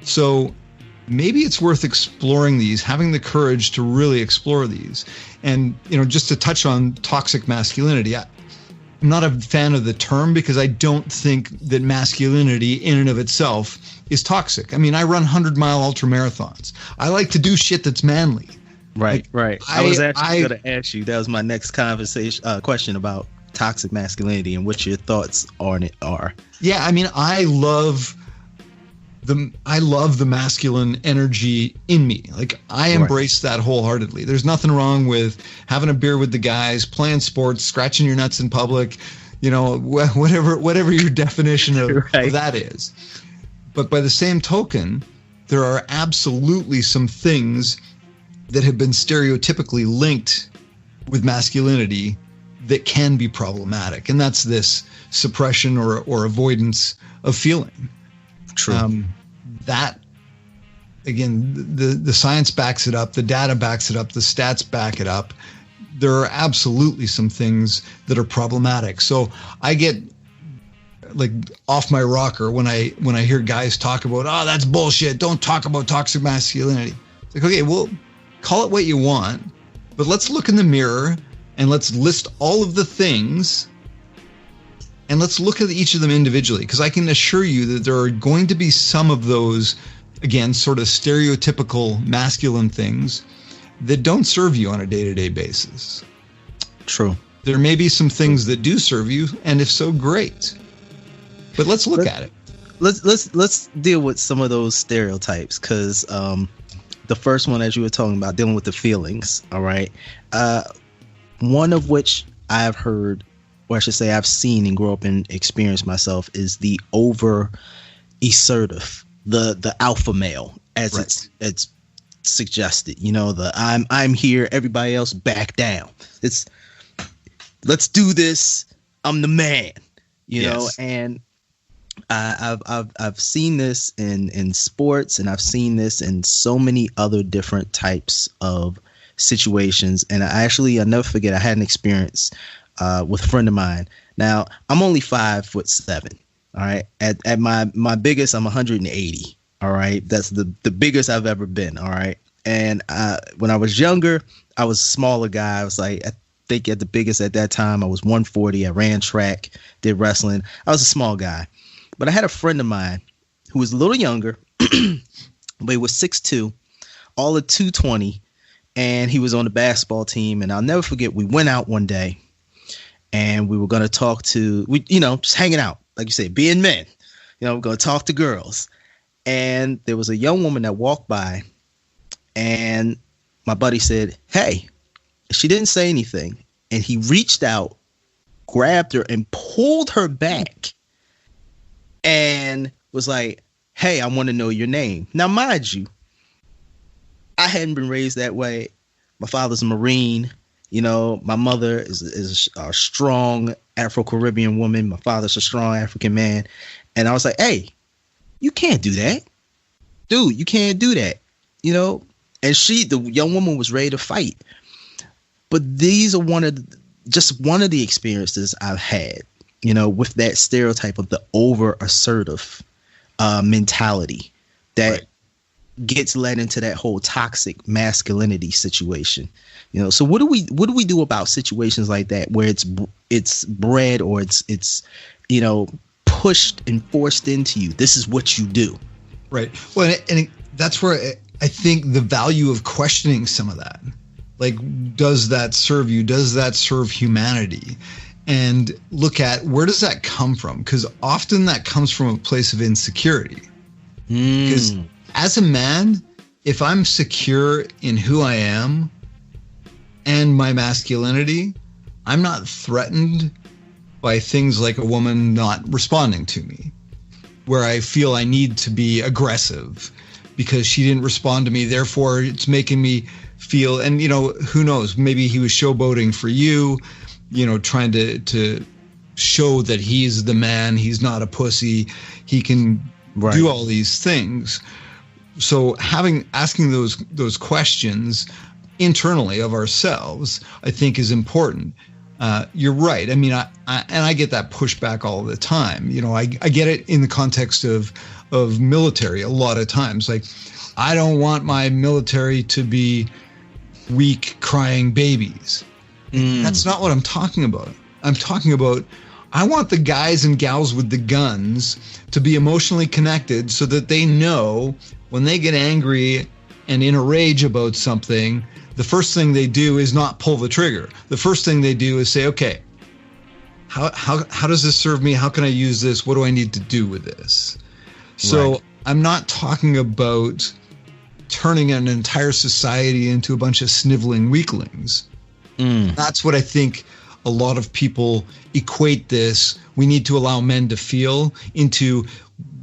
So maybe it's worth exploring these, having the courage to really explore these. And, just to touch on toxic masculinity, I'm not a fan of the term because I don't think that masculinity in and of itself is toxic. I mean, I run 100-mile ultramarathons. I like to do shit that's manly. Right. I was actually going to ask you. That was my next question about toxic masculinity and what your thoughts on it are. Yeah, I mean, I love the masculine energy in me. Like, I embrace that wholeheartedly. There's nothing wrong with having a beer with the guys, playing sports, scratching your nuts in public, whatever your definition of that is. But by the same token, there are absolutely some things that have been stereotypically linked with masculinity that can be problematic. And that's this suppression or avoidance of feeling. True. That, again, the science backs it up, the data backs it up, the stats back it up. There are absolutely some things that are problematic. So I get off my rocker when I hear guys talk about, oh, that's bullshit, don't talk about toxic masculinity. It's like, okay, well, call it what you want, but let's look in the mirror and let's list all of the things and let's look at each of them individually, because I can assure you that there are going to be some of those, again, sort of stereotypical masculine things that don't serve you on a day-to-day basis. True. There may be some things that do serve you, and if so, great. But let's look at it. Let's deal with some of those stereotypes, because the first one, as you were talking about, dealing with the feelings, all right? One of which I've heard, or I should say I've seen and grow up and experienced myself, is the over assertive, the alpha male, as it's suggested. The I'm here, everybody else back down. It's let's do this. I'm the man, know, and I've seen this in sports, and I've seen this in so many other different types of situations. And I'll never forget, I had an experience with a friend of mine. Now, I'm only 5'7". All right. At my biggest, I'm 180. All right. That's the biggest I've ever been. All right. And when I was younger, I was a smaller guy. I was I think at the biggest at that time, I was 140. I ran track, did wrestling. I was a small guy. But I had a friend of mine who was a little younger, but he was 6'2", all of 220, and he was on the basketball team. And I'll never forget, we went out one day, and we were going to talk to, just hanging out, like you said, being men. We're going to talk to girls. And there was a young woman that walked by, and my buddy said, "Hey." She didn't say anything, and he reached out, grabbed her, and pulled her back, and was like, "Hey, I want to know your name." Now, mind you, I hadn't been raised that way. My father's a Marine. My mother is a strong Afro-Caribbean woman. My father's a strong African man. And I was like, "Hey, you can't do that. Dude, you can't do that." And the young woman was ready to fight. But these are one of the experiences I've had, with that stereotype of the over assertive mentality that gets led into that whole toxic masculinity situation. So what do we do about situations like that where it's bred or it's pushed and forced into you? This is what you do. Right. Well, and that's where I think the value of questioning some of that. Like, does that serve you? Does that serve humanity? And look at, where does that come from? Because often that comes from a place of insecurity. Because as a man, if I'm secure in who I am and my masculinity, I'm not threatened by things like a woman not responding to me, where I feel I need to be aggressive because she didn't respond to me. Therefore, it's making me feel, and who knows, maybe he was showboating for you, trying to show that he's the man, he's not a pussy, he can do all these things. So asking those questions internally of ourselves, I think, is important. You're right. I mean, I get that pushback all the time. I get it in the context of military a lot of times. Like, I don't want my military to be weak, crying babies. That's not what I'm talking about. I'm talking about, I want the guys and gals with the guns to be emotionally connected so that they know when they get angry and in a rage about something, the first thing they do is not pull the trigger. The first thing they do is say, okay, how does this serve me? How can I use this? What do I need to do with this? So I'm not talking about turning an entire society into a bunch of sniveling weaklings. That's what I think a lot of people equate this, we need to allow men to feel, into,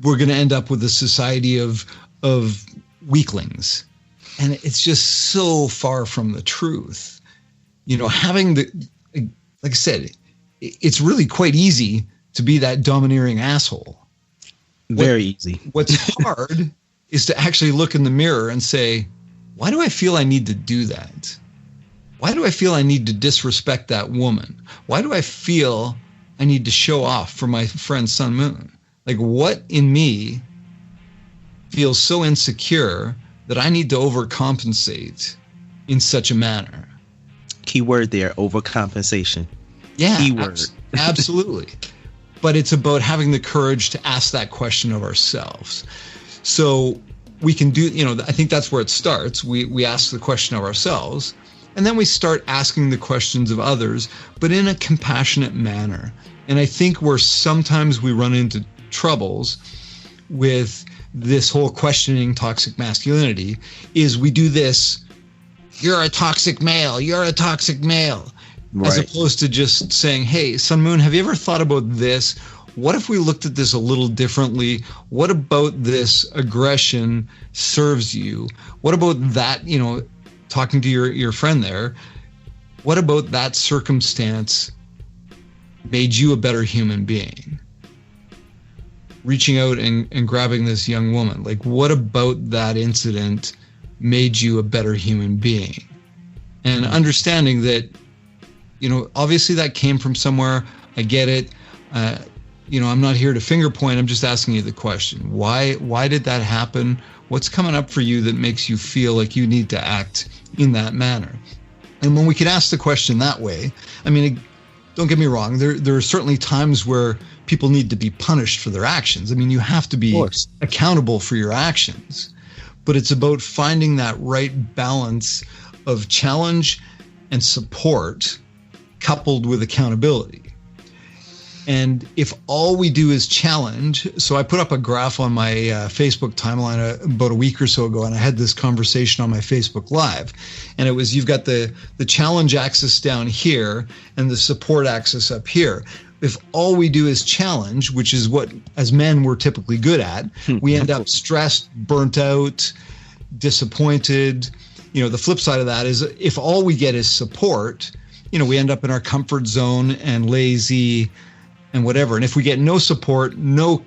we're going to end up with a society of weaklings. And it's just so far from the truth. Having like I said, it's really quite easy to be that domineering asshole. Very easy. What's hard is to actually look in the mirror and say, why do I feel I need to do that? Why do I feel I need to disrespect that woman? Why do I feel I need to show off for my friend SunMoon? Like, what in me feels so insecure that I need to overcompensate in such a manner? Key word there, overcompensation. Yeah, keyword. Absolutely. But it's about having the courage to ask that question of ourselves. So we can do, I think that's where it starts. We ask the question of ourselves, and then we start asking the questions of others, but in a compassionate manner. And I think where sometimes we run into troubles with this whole questioning toxic masculinity is we do this, you're a toxic male, you're a toxic male. As opposed to just saying, hey, SunMoon, have you ever thought about this? What if we looked at this a little differently? What about this aggression serves you? What about that, talking to your friend there, what about that circumstance made you a better human being? Reaching out and grabbing this young woman, like, what about that incident made you a better human being? And understanding that, obviously that came from somewhere. I get it. I'm not here to finger point. I'm just asking you the question. Why did that happen? What's coming up for you that makes you feel like you need to act in that manner? And when we can ask the question that way, I mean, don't get me wrong. There are certainly times where people need to be punished for their actions. I mean, you have to be accountable for your actions, but it's about finding that right balance of challenge and support coupled with accountability. And if all we do is challenge, so I put up a graph on my Facebook timeline about a week or so ago, and I had this conversation on my Facebook Live, and it was, you've got the challenge axis down here and the support axis up here. If all we do is challenge, which is what as men we're typically good at, we end up stressed, burnt out, disappointed. You know, the flip side of that is if all we get is support, you know, we end up in our comfort zone and lazy and whatever. And if we get no support, no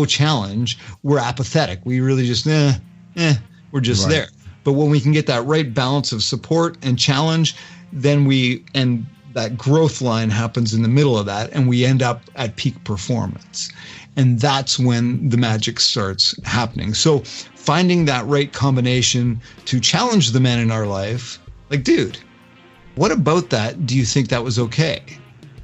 challenge, we're apathetic. We really just, we're just there. But when we can get that right balance of support and challenge, then and that growth line happens in the middle of that, and we end up at peak performance. And that's when the magic starts happening. So finding that right combination to challenge the men in our life, like, dude, what about that? Do you think that was okay?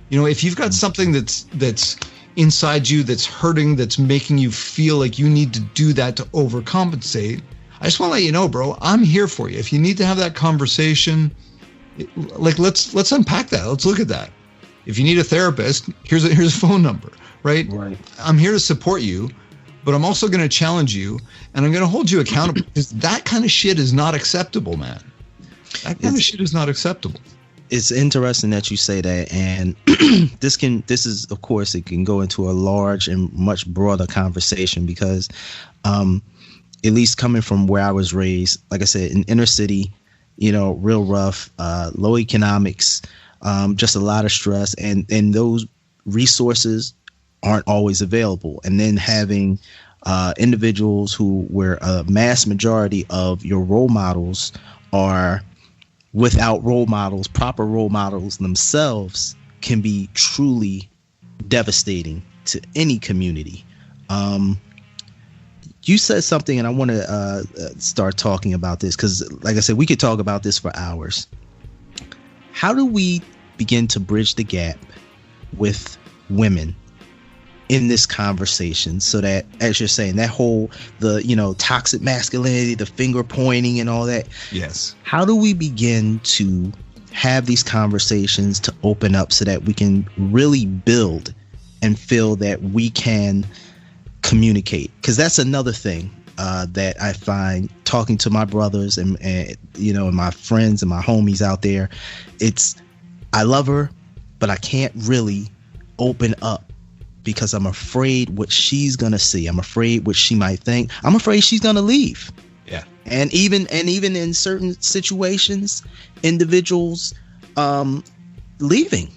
You know, if you've got something that's inside you, that's hurting, that's making you feel like you need to do that to overcompensate, I just want to let you know, bro, I'm here for you. If you need to have that conversation, let's unpack that. Let's look at that. If you need a therapist, here's a phone number, right? I'm here to support you, but I'm also going to challenge you, and I'm going to hold you accountable, because that kind of shit is not acceptable, man. That kind of shit is not acceptable. It's interesting that you say that, and this is, of course, it can go into a large and much broader conversation, because at least coming from where I was raised, like I said, in inner city, you know, real rough, low economics, just a lot of stress, and those resources aren't always available. And then having individuals where a mass majority of your role models are without role models, proper role models themselves, can be truly devastating to any community. You said something, and I want to start talking about this, because, like I said, we could talk about this for hours. How do we begin to bridge the gap with women in this conversation, so that, as you're saying, that whole, toxic masculinity, the finger pointing and all that. Yes. How do we begin to have these conversations to open up so that we can really build and feel that we can communicate? Because that's another thing that I find talking to my brothers and my friends and my homies out there. It's, I love her, but I can't really open up, because I'm afraid what she's gonna see. I'm afraid what she might think. I'm afraid she's gonna leave. Yeah. And even in certain situations, individuals leaving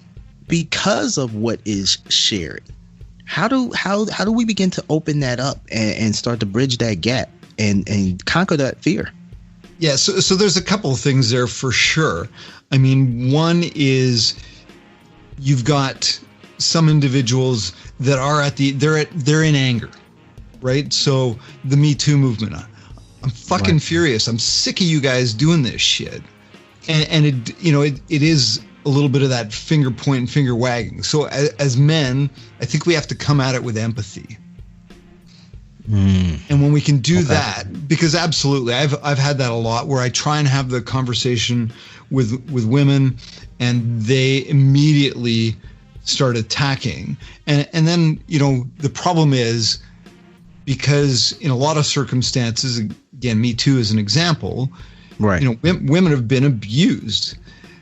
because of what is shared. How do we begin to open that up and start to bridge that gap and conquer that fear? Yeah, so there's a couple of things there for sure. I mean, one is you've got some individuals that are they're in anger, right? So the Me Too movement, I'm fucking furious. I'm sick of you guys doing this shit, and it is a little bit of that finger point and finger wagging. So as men, I think we have to come at it with empathy. And when we can do that, because absolutely, I've had that a lot, where I try and have the conversation with women, and they immediately start attacking. And then, the problem is, because in a lot of circumstances, again, Me Too is an example, right? Women have been abused.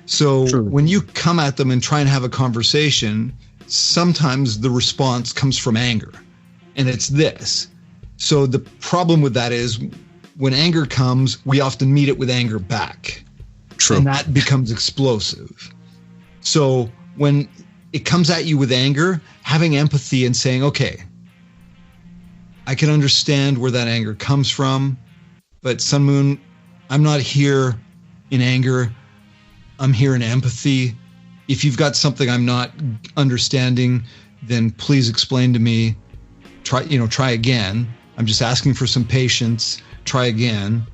So when you come at them and try and have a conversation, sometimes the response comes from anger, and it's this. So the problem with that is, when anger comes, we often meet it with anger back. True. And that becomes explosive. So when it comes at you with anger, having empathy and saying, okay, I can understand where that anger comes from, but SunMoon, I'm not here in anger. I'm here in empathy. If you've got something I'm not understanding, then please explain to me. Try again. I'm just asking for some patience. Try again.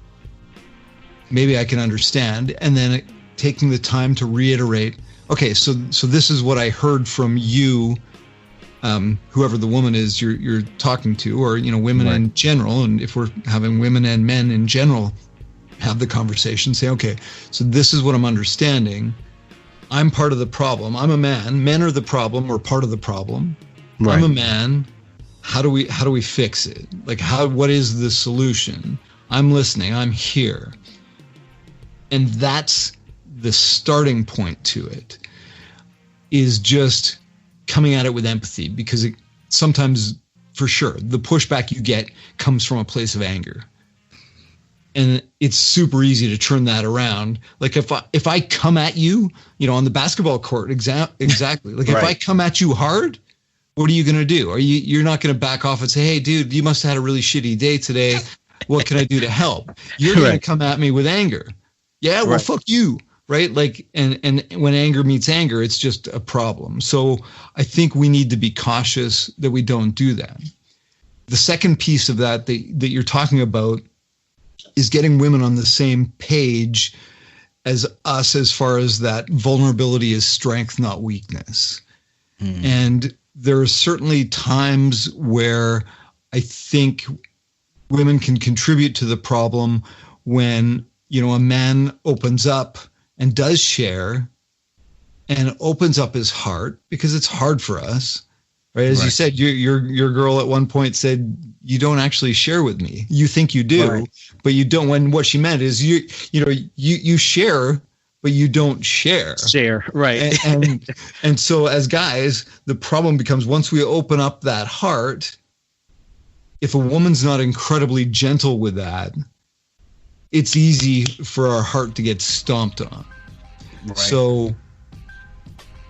Maybe I can understand. And then taking the time to reiterate, okay, so this is what I heard from you whoever the woman is you're talking to, or women Right. in general. And if we're having women and men in general have the conversation, say, okay, so this is what I'm understanding. I'm part of the problem. I'm a man. Men are the problem or part of the problem. Right. I'm a man. How do we fix it? Like, what is the solution? I'm listening. I'm here. And that's the starting point to it, is just coming at it with empathy, because sometimes, for sure, the pushback you get comes from a place of anger. And it's super easy to turn that around. Like if I come at you, on the basketball court, exactly. Like Right. If I come at you hard, what are you going to do? You're not going to back off and say, hey, dude, you must have had a really shitty day today. What can I do to help? You're going to Right. come at me with anger. Yeah, well, Right. fuck you. Right. Like, and when anger meets anger, it's just a problem. So I think we need to be cautious that we don't do that. The second piece of that you're talking about is getting women on the same page as us, as far as that vulnerability is strength, not weakness. And there are certainly times where I think women can contribute to the problem when, a man opens up and does share and opens up his heart, because it's hard for us. Right. As you Right. said, your girl at one point said, you don't actually share with me. You think you do, Right. but you don't. When what she meant is you share, but you don't share. Share. Right. And so as guys, the problem becomes, once we open up that heart, if a woman's not incredibly gentle with that, it's easy for our heart to get stomped on. Right. So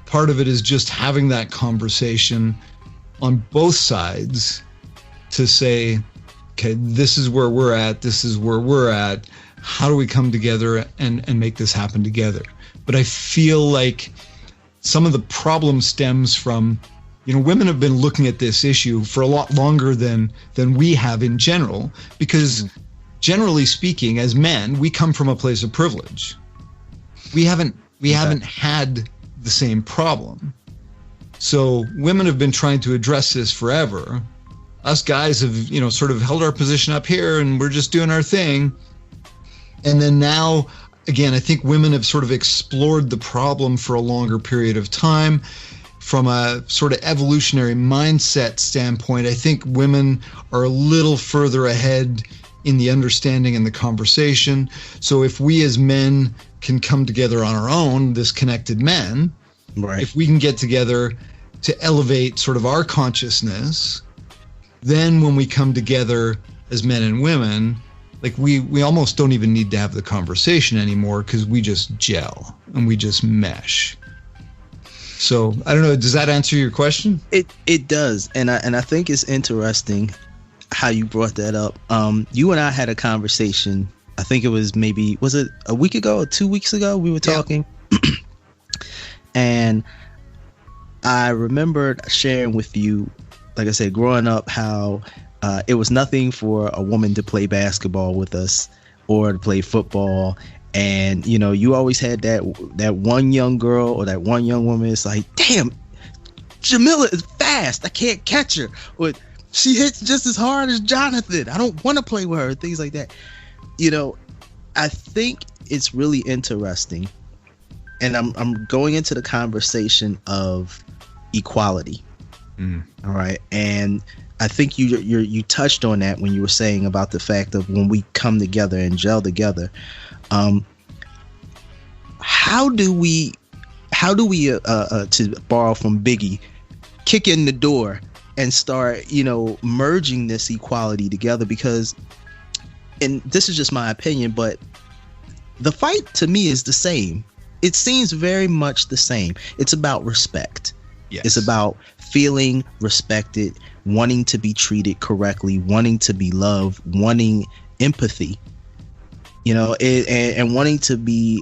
part of it is just having that conversation on both sides to say, okay, this is where we're at. This is where we're at. How do we come together and make this happen together? But I feel like some of the problem stems from, women have been looking at this issue for a lot longer than we have in general, because generally speaking, as men, we come from a place of privilege. We haven't had the same problem. So women have been trying to address this forever. Us guys have, sort of held our position up here, and we're just doing our thing. And then now, again, I think women have sort of explored the problem for a longer period of time. From a sort of evolutionary mindset standpoint, I think women are a little further ahead in the understanding and the conversation. So if we as men can come together on our own, this connected men, Right. if we can get together to elevate sort of our consciousness, then when we come together as men and women, like we almost don't even need to have the conversation anymore, because we just gel and we just mesh. So I don't know, does that answer your question? It does, and I think it's interesting how you brought that up. You and I had a conversation. I think it was it a week ago or 2 weeks ago? We were talking, and I remembered sharing with you, like I said, growing up, how it was nothing for a woman to play basketball with us or to play football. And, you always had that one young girl or that one young woman. It's like, damn, Jamila is fast. I can't catch her. Or she hits just as hard as Jonathan. I don't want to play with her. Things like that. I think it's really interesting. And I'm going into the conversation of equality. All right. And I think you touched on that when you were saying about the fact of when we come together and gel together. How do we to borrow from Biggie, kick in the door and start, merging this equality together? Because, and this is just my opinion, but the fight to me is the same. It seems very much the same. It's about respect. Yes. It's about feeling respected, wanting to be treated correctly, wanting to be loved, wanting empathy, and wanting to be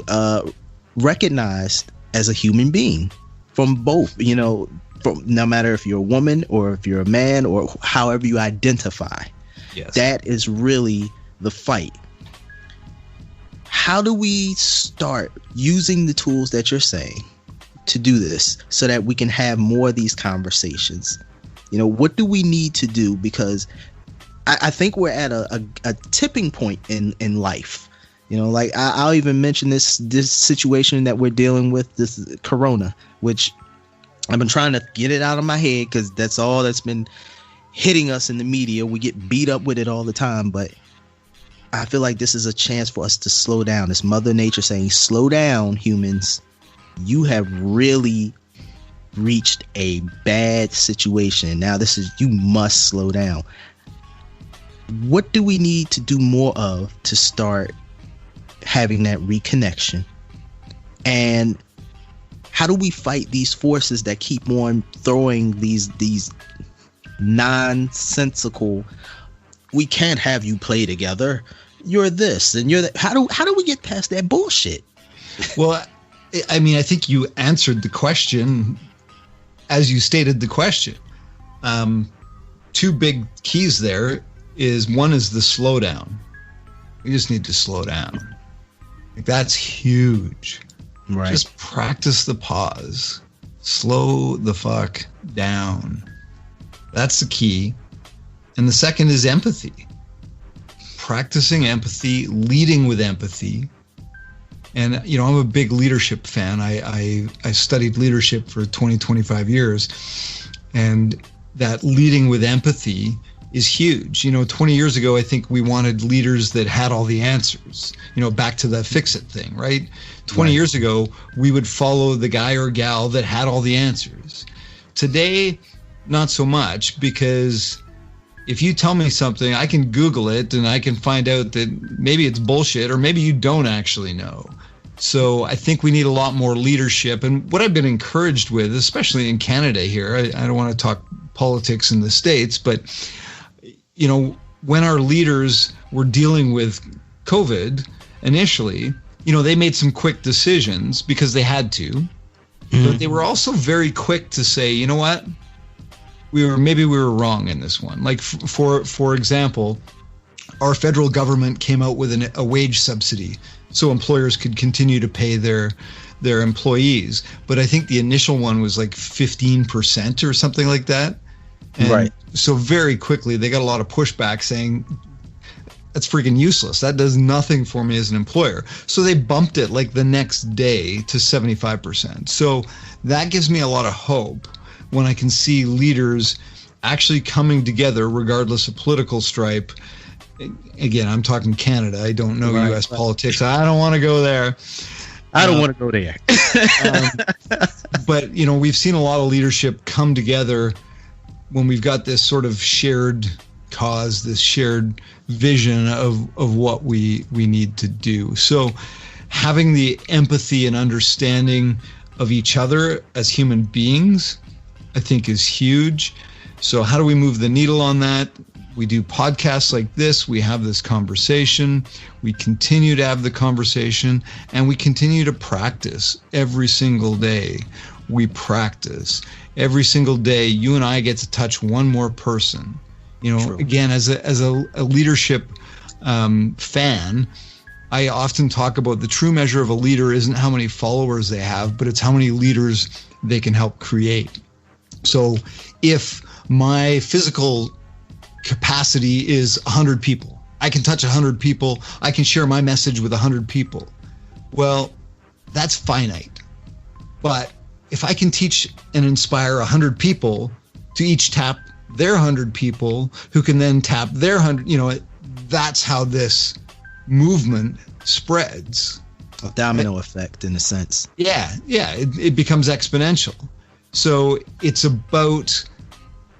recognized as a human being from both, from no matter if you're a woman or if you're a man or however you identify. Yes. That is really the fight. How do we start using the tools that you're saying to do this so that we can have more of these conversations What do we need to do? Because I think we're at a tipping point in life. Like I'll even mention this situation that we're dealing with, this corona, which I've been trying to get it out of my head because that's all that's been hitting us in the media. We get beat up with it all the time, but I feel like this is a chance for us to slow down. It's Mother Nature saying, slow down, humans. You have really reached a bad situation. Now you must slow down. What do we need to do more of to start having that reconnection? And how do we fight these forces that keep on throwing these nonsensical, we can't have you play together, you're this and you're that? How do we get past that bullshit? Well, I mean, I think you answered the question as you stated the question. Two big keys there is, one is the slowdown. We just need to slow down. That's huge. Right. Just practice the pause. Slow the fuck down. That's the key. And the second is empathy. Practicing empathy, leading with empathy. And, I'm a big leadership fan. I studied leadership for 25 years. And that leading with empathy is huge. 20 years ago, I think we wanted leaders that had all the answers, back to the fix it thing, right? 20 years ago, we would follow the guy or gal that had all the answers. Today, not so much, because if you tell me something, I can Google it and I can find out that maybe it's bullshit or maybe you don't actually know. So I think we need a lot more leadership. And what I've been encouraged with, especially in Canada here, I don't want to talk politics in the States, but when our leaders were dealing with COVID initially, they made some quick decisions because they had to, but they were also very quick to say, you know what, we were wrong in this one. Like for example, our federal government came out with a wage subsidy so employers could continue to pay their employees. But I think the initial one was like 15% or something like that. And right. So very quickly, they got a lot of pushback saying, that's freaking useless. That does nothing for me as an employer. So they bumped it like the next day to 75%. So that gives me a lot of hope when I can see leaders actually coming together regardless of political stripe. Again, I'm talking Canada. I don't know U.S. politics. I don't want to go there. I don't want to go there. But, we've seen a lot of leadership come together when we've got this sort of shared cause, this shared vision of what we need to do. So having the empathy and understanding of each other as human beings, I think, is huge. So how do we move the needle on that? We do podcasts like this. We have this conversation. We continue to have the conversation, and we continue to practice every single day. We practice every single day. You and I get to touch one more person. True. Again, as a leadership fan, I often talk about the true measure of a leader isn't how many followers they have, but it's how many leaders they can help create. So if my physical capacity is 100 people, I can touch 100 people, I can share my message with 100 people. Well, that's finite. But if I can teach and inspire 100 people to each tap their 100 people who can then tap their 100, that's how this movement spreads. A domino effect, in a sense. Yeah, it becomes exponential. So it's about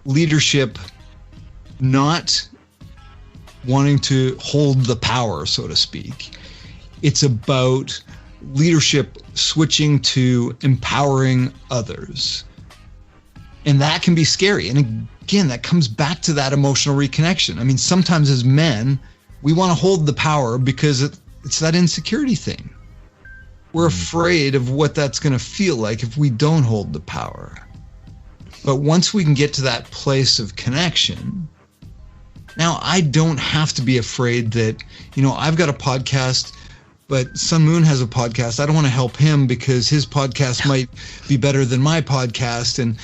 leadership not wanting to hold the power, so to speak. It's about leadership switching to empowering others. And that can be scary. And again, that comes back to that emotional reconnection. I mean, sometimes as men, we want to hold the power because it's that insecurity thing. We're afraid of what that's going to feel like if we don't hold the power. But once we can get to that place of connection, now I don't have to be afraid that, I've got a podcast but SunMoon has a podcast. I don't want to help him because his podcast might be better than my podcast. And,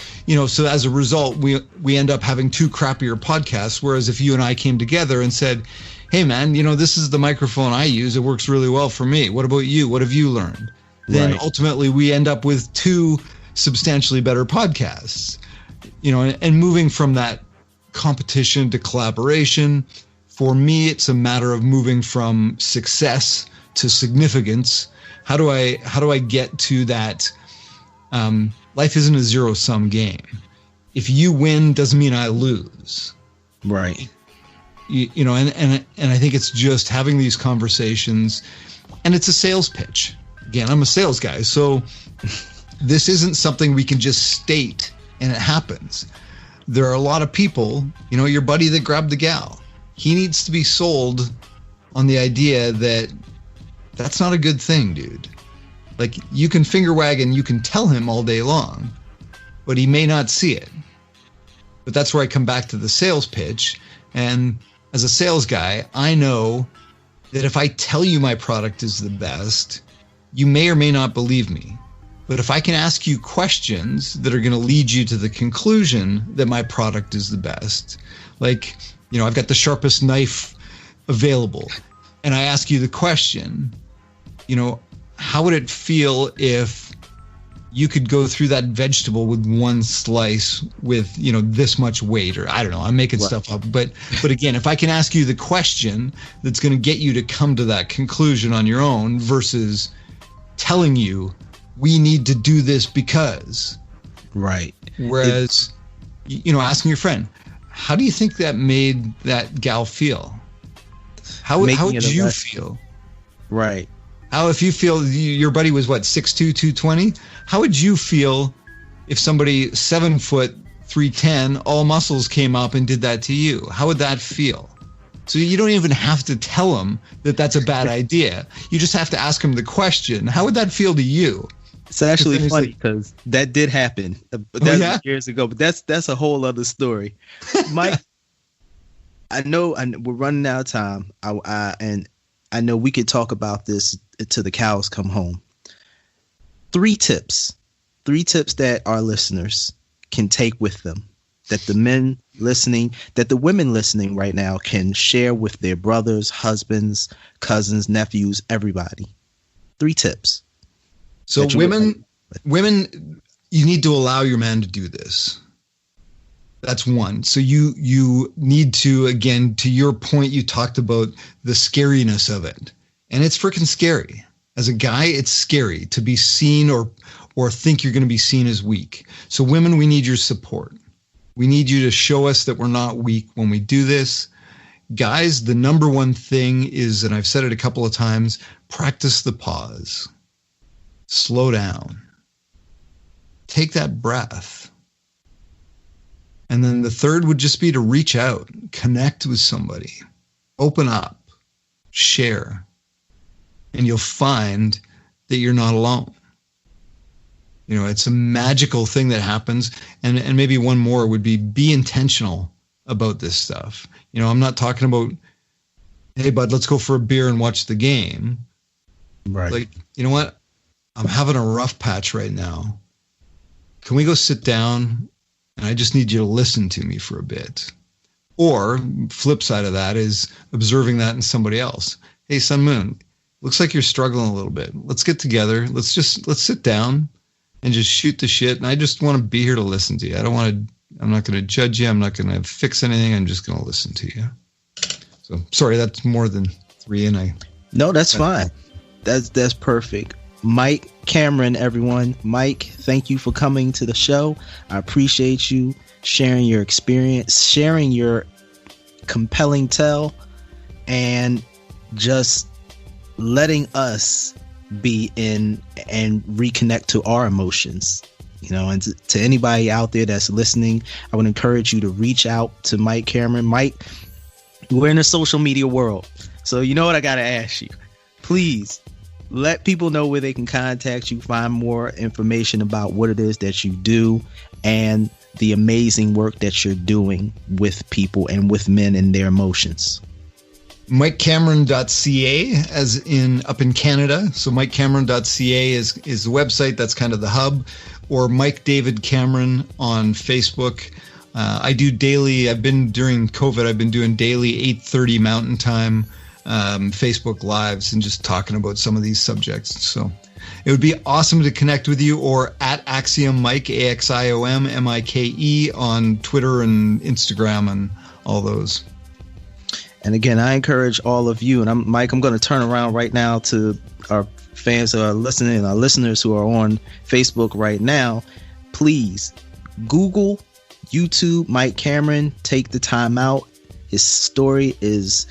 so as a result, we end up having two crappier podcasts. Whereas if you and I came together and said, hey, man, this is the microphone I use. It works really well for me. What about you? What have you learned? Then ultimately we end up with two substantially better podcasts, and moving from that competition to collaboration. For me, it's a matter of moving from success to significance. How do I get to that? Life isn't a zero-sum game. If you win, doesn't mean I lose. Right. And I think it's just having these conversations, and it's a sales pitch. Again, I'm a sales guy, so this isn't something we can just state and it happens. There are a lot of people, your buddy that grabbed the gal, he needs to be sold on the idea that that's not a good thing, dude. Like, you can finger wag and you can tell him all day long, but he may not see it. But that's where I come back to the sales pitch. And as a sales guy, I know that if I tell you my product is the best, you may or may not believe me. But if I can ask you questions that are going to lead you to the conclusion that my product is the best, like, I've got the sharpest knife available, and I ask you the question, how would it feel if you could go through that vegetable with one slice with, this much weight, or I don't know, I'm making stuff up. But again, if I can ask you the question that's going to get you to come to that conclusion on your own versus telling you we need to do this because. Right. Whereas, asking your friend, how do you think that made that gal feel? How would you feel? Right. How, if you feel your buddy was 6'2", 220, how would you feel if somebody 7 foot 310, all muscles came up and did that to you? How would that feel? So you don't even have to tell them that that's a bad idea. You just have to ask them the question. How would that feel to you? It's actually funny because that did happen. Years ago, but that's a whole other story. Mike, I know we're running out of time. And I know we could talk about this till the cows come home. 3 tips that our listeners can take with them, that the men listening, that the women listening right now can share with their brothers, husbands, cousins, nephews, everybody. 3 tips. So women, you need to allow your man to do this. That's one. So you need to, again, to your point, you talked about the scariness of it. And it's freaking scary. As a guy, it's scary to be seen or think you're going to be seen as weak. So women, we need your support. We need you to show us that we're not weak when we do this. Guys, the number one thing is, and I've said it a couple of times, practice the pause. Slow down. Take that breath. And then the third would just be to reach out, connect with somebody, open up, share, and you'll find that you're not alone. It's a magical thing that happens. And maybe one more would be intentional about this stuff. I'm not talking about, hey, bud, let's go for a beer and watch the game. Right. Like, you know what? I'm having a rough patch right now. Can we go sit down and I just need you to listen to me for a bit? Or flip side of that is observing that in somebody else. Hey, SunMoon, looks like you're struggling a little bit. Let's get together. Let's sit down and just shoot the shit. And I just want to be here to listen to you. I'm not going to judge you. I'm not going to fix anything. I'm just going to listen to you. So sorry, that's more than 3. No, that's fine. That's perfect. Mike Cameron, everyone. Mike, thank you for coming to the show. I appreciate you sharing your experience, sharing your compelling tale, and just letting us be in and reconnect to our emotions. And to anybody out there that's listening, I would encourage you to reach out to Mike Cameron. Mike, we're in a social media world, so you know what I gotta ask you. Please let people know where they can contact you, find more information about what it is that you do and the amazing work that you're doing with people and with men and their emotions. MikeCameron.ca, as in up in Canada. So MikeCameron.ca is the website. That's kind of the hub. Or Mike David Cameron on Facebook. I do daily. During COVID, I've been doing daily 8:30 Mountain Time Facebook Lives and just talking about some of these subjects. So it would be awesome to connect with you, or at Axiom Mike, AXIOMMIKE, on Twitter and Instagram and all those. And again, I encourage all of you, and I'm going to turn around right now to our fans that are listening and our listeners who are on Facebook right now. Please Google, YouTube Mike Cameron. Take the time out. His story is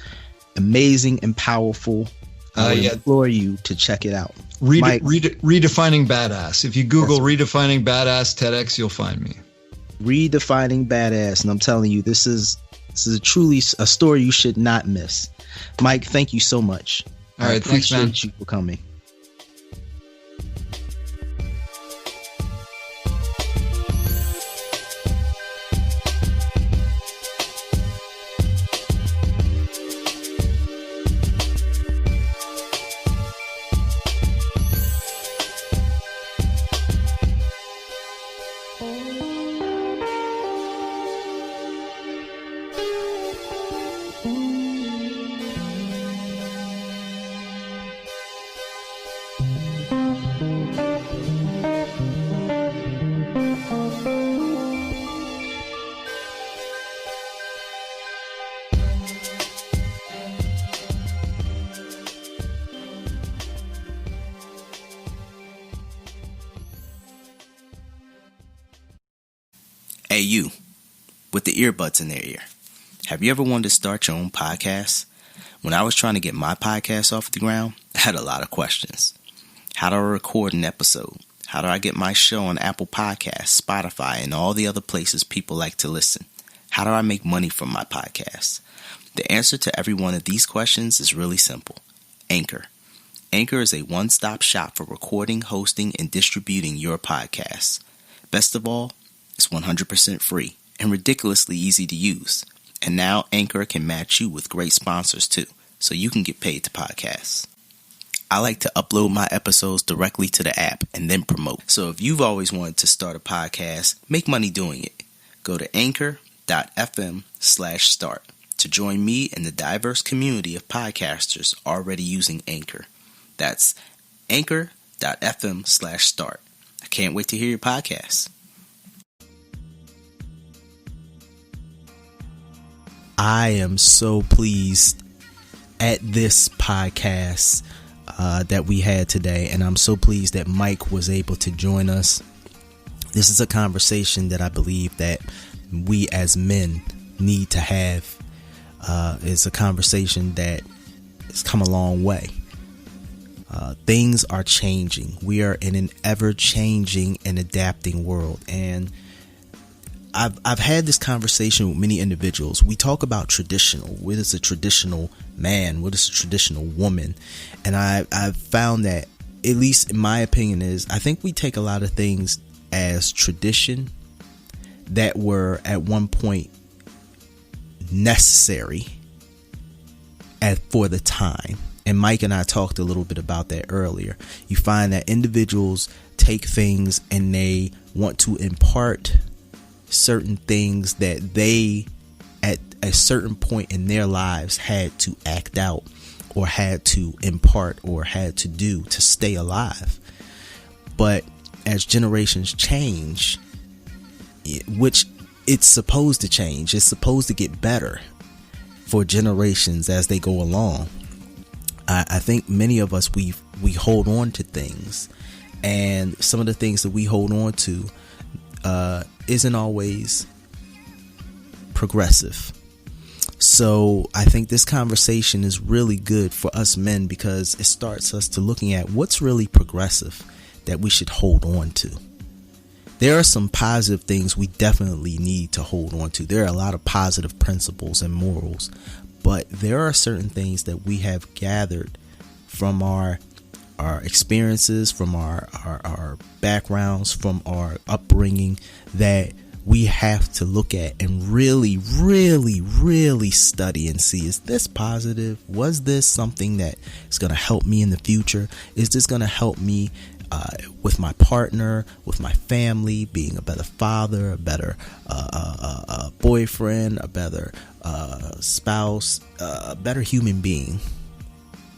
amazing and powerful. I would implore you to check it out. Redefining Badass. If you Google Redefining Badass TEDx, you'll find me. Redefining Badass. And I'm telling you, this is truly a story you should not miss. Mike, thank you so much. All right, thanks, man. I appreciate you for coming. Hey, you, with the earbuds in their ear. Have you ever wanted to start your own podcast? When I was trying to get my podcast off the ground, I had a lot of questions. How do I record an episode? How do I get my show on Apple Podcasts, Spotify, and all the other places people like to listen? How do I make money from my podcast? The answer to every one of these questions is really simple. Anchor. Anchor is a one-stop shop for recording, hosting, and distributing your podcasts. Best of all, it's 100% free and ridiculously easy to use. And now Anchor can match you with great sponsors too, so you can get paid to podcasts. I like to upload my episodes directly to the app and then promote. So if you've always wanted to start a podcast, make money doing it. Go to anchor.fm/start to join me in the diverse community of podcasters already using Anchor. That's anchor.fm/start. I can't wait to hear your podcast. I am so pleased at this podcast that we had today, and I'm so pleased that Mike was able to join us. This is a conversation that I believe that we as men need to have. It's a conversation that has come a long way. Things are changing. We are in an ever-changing and adapting world, and I've had this conversation with many individuals. We talk about traditional. What is a traditional man? What is a traditional woman? And I've found that, at least in my opinion, I think we take a lot of things as tradition that were at one point necessary for the time. And Mike and I talked a little bit about that earlier. You find that individuals take things and they want to impart certain things that they at a certain point in their lives had to act out or had to impart or had to do to stay alive. But as generations change, which it's supposed to change, it's supposed to get better for generations as they go along. I think many of us, we hold on to things, and some of the things that we hold on to isn't always progressive. So I think this conversation is really good for us men because it starts us to looking at what's really progressive that we should hold on to. There are some positive things we definitely need to hold on to. There are a lot of positive principles and morals, but there are certain things that we have gathered from our experiences, from our backgrounds, from our upbringing, that we have to look at and really, really, really study and see, is this positive? Was this something that is going to help me in the future? Is this going to help me with my partner, with my family, being a better father, a better boyfriend, a better spouse, a better human being?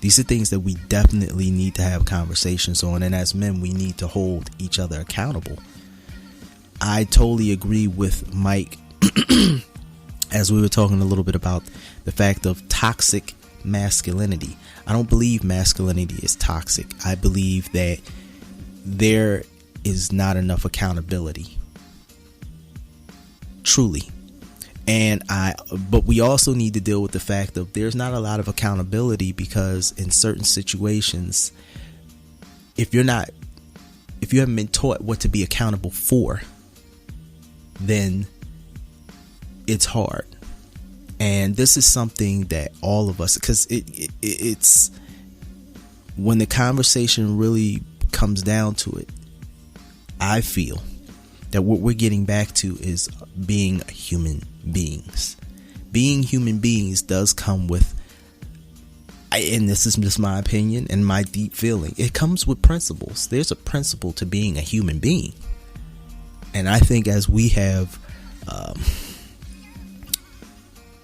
These are things that we definitely need to have conversations on, and as men, we need to hold each other accountable. I totally agree with Mike as we were talking a little bit about the fact of toxic masculinity. I don't believe masculinity is toxic. I believe that there is not enough accountability. Truly. But we also need to deal with the fact of there's not a lot of accountability, because in certain situations, if you haven't been taught what to be accountable for, then it's hard. And this is something that all of us, because it's when the conversation really comes down to it, I feel that what we're getting back to is being human beings. Being human beings does come with, and this is just my opinion and my deep feeling, it comes with principles. There's a principle to being a human being. And I think as we have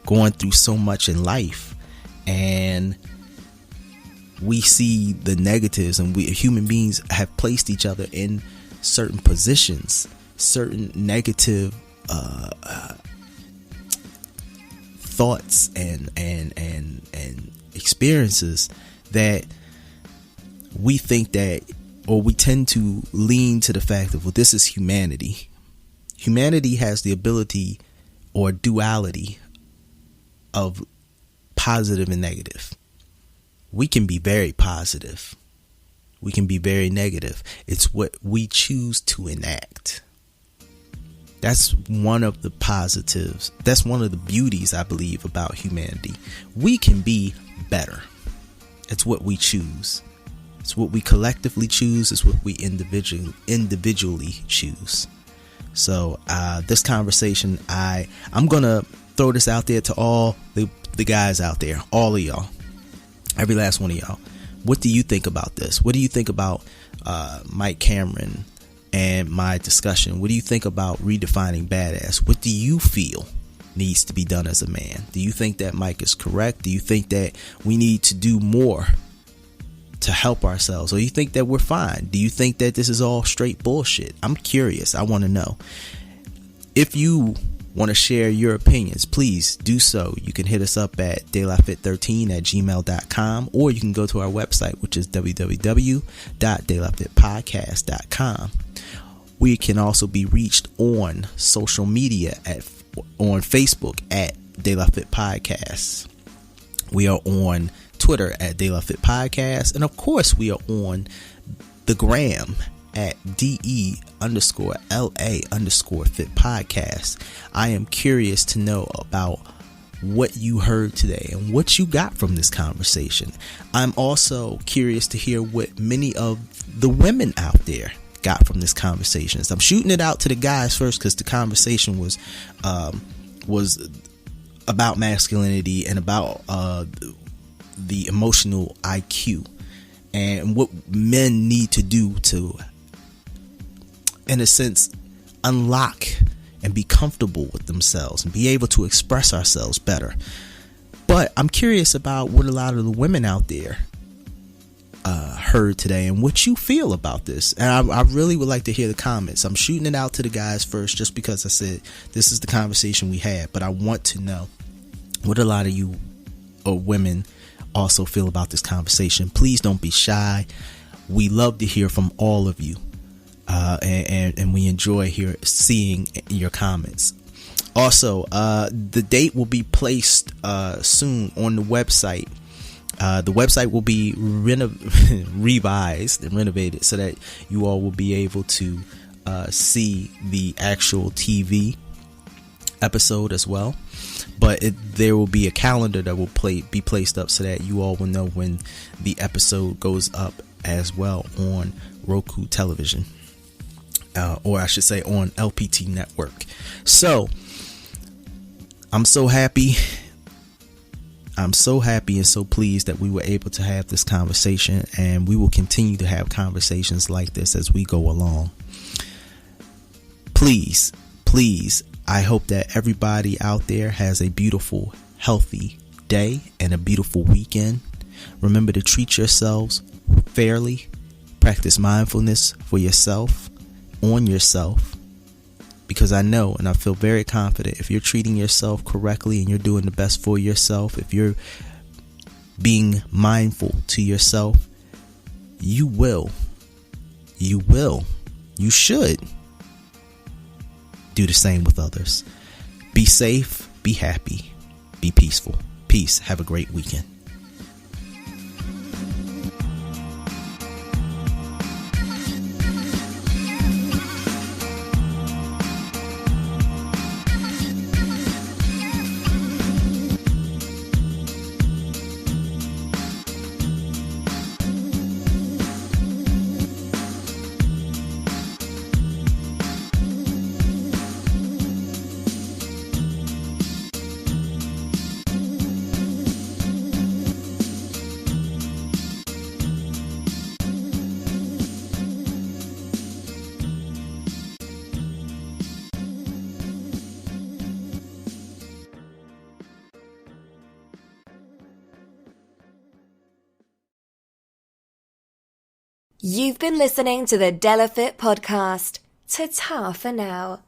gone through so much in life, and we see the negatives, and we human beings have placed each other in certain positions, certain negative thoughts and experiences, that we think that, or we tend to lean to the fact of, well, this is humanity. Humanity has the ability or duality of positive and negative. We can be very positive. We can be very negative. It's what we choose to enact. That's one of the positives. That's one of the beauties, I believe, about humanity. We can be better. It's what we choose. It's what we collectively choose. It's what we individually choose. So this conversation, I'm gonna throw this out there to all the guys out there, all of y'all, every last one of y'all. What do you think about this? What do you think about Mike Cameron and my discussion? What do you think about redefining badass? What do you feel needs to be done as a man? Do you think that Mike is correct? Do you think that we need to do more to help ourselves, or you think that we're fine? Do you think that this is all straight bullshit? I'm curious. I want to know. If you want to share your opinions, please do so. You can hit us up at daylifefit13@gmail.com, or you can go to our website, which is www.daylifefitpodcast.com. We can also be reached on social media on Facebook at Daylifefit Podcast. We are on Twitter at Daylifefit Podcast, and of course we are on the gram at DE_LA_Fit Podcast. I am curious to know about what you heard today and what you got from this conversation. I'm also curious to hear what many of the women out there got from this conversation. So I'm shooting it out to the guys first, because the conversation was about masculinity and about the emotional IQ and what men need to do to, in a sense, unlock and be comfortable with themselves and be able to express ourselves better. But I'm curious about what a lot of the women out there heard today and what you feel about this. And I really would like to hear the comments. I'm shooting it out to the guys first, just because I said this is the conversation we had, but I want to know what a lot of you or women also feel about this conversation. Please don't be shy. We love to hear from all of you, and we enjoy seeing your comments. Also, the date will be placed soon on the website. The website will be revised and renovated so that you all will be able to see the actual TV episode as well. But there will be a calendar that will be placed up so that you all will know when the episode goes up as well on Roku television. or I should say on LPT Network. So I'm so happy. I'm so happy and so pleased that we were able to have this conversation, and we will continue to have conversations like this as we go along. Please, I hope that everybody out there has a beautiful, healthy day and a beautiful weekend. Remember to treat yourselves fairly. Practice mindfulness for yourself, on yourself, because I know and I feel very confident if you're treating yourself correctly and you're doing the best for yourself, if you're being mindful to yourself, you should do the same with others. Be safe, be happy, be peaceful. Peace. Have a great weekend. You've been listening to the Delafit podcast. Ta-ta for now.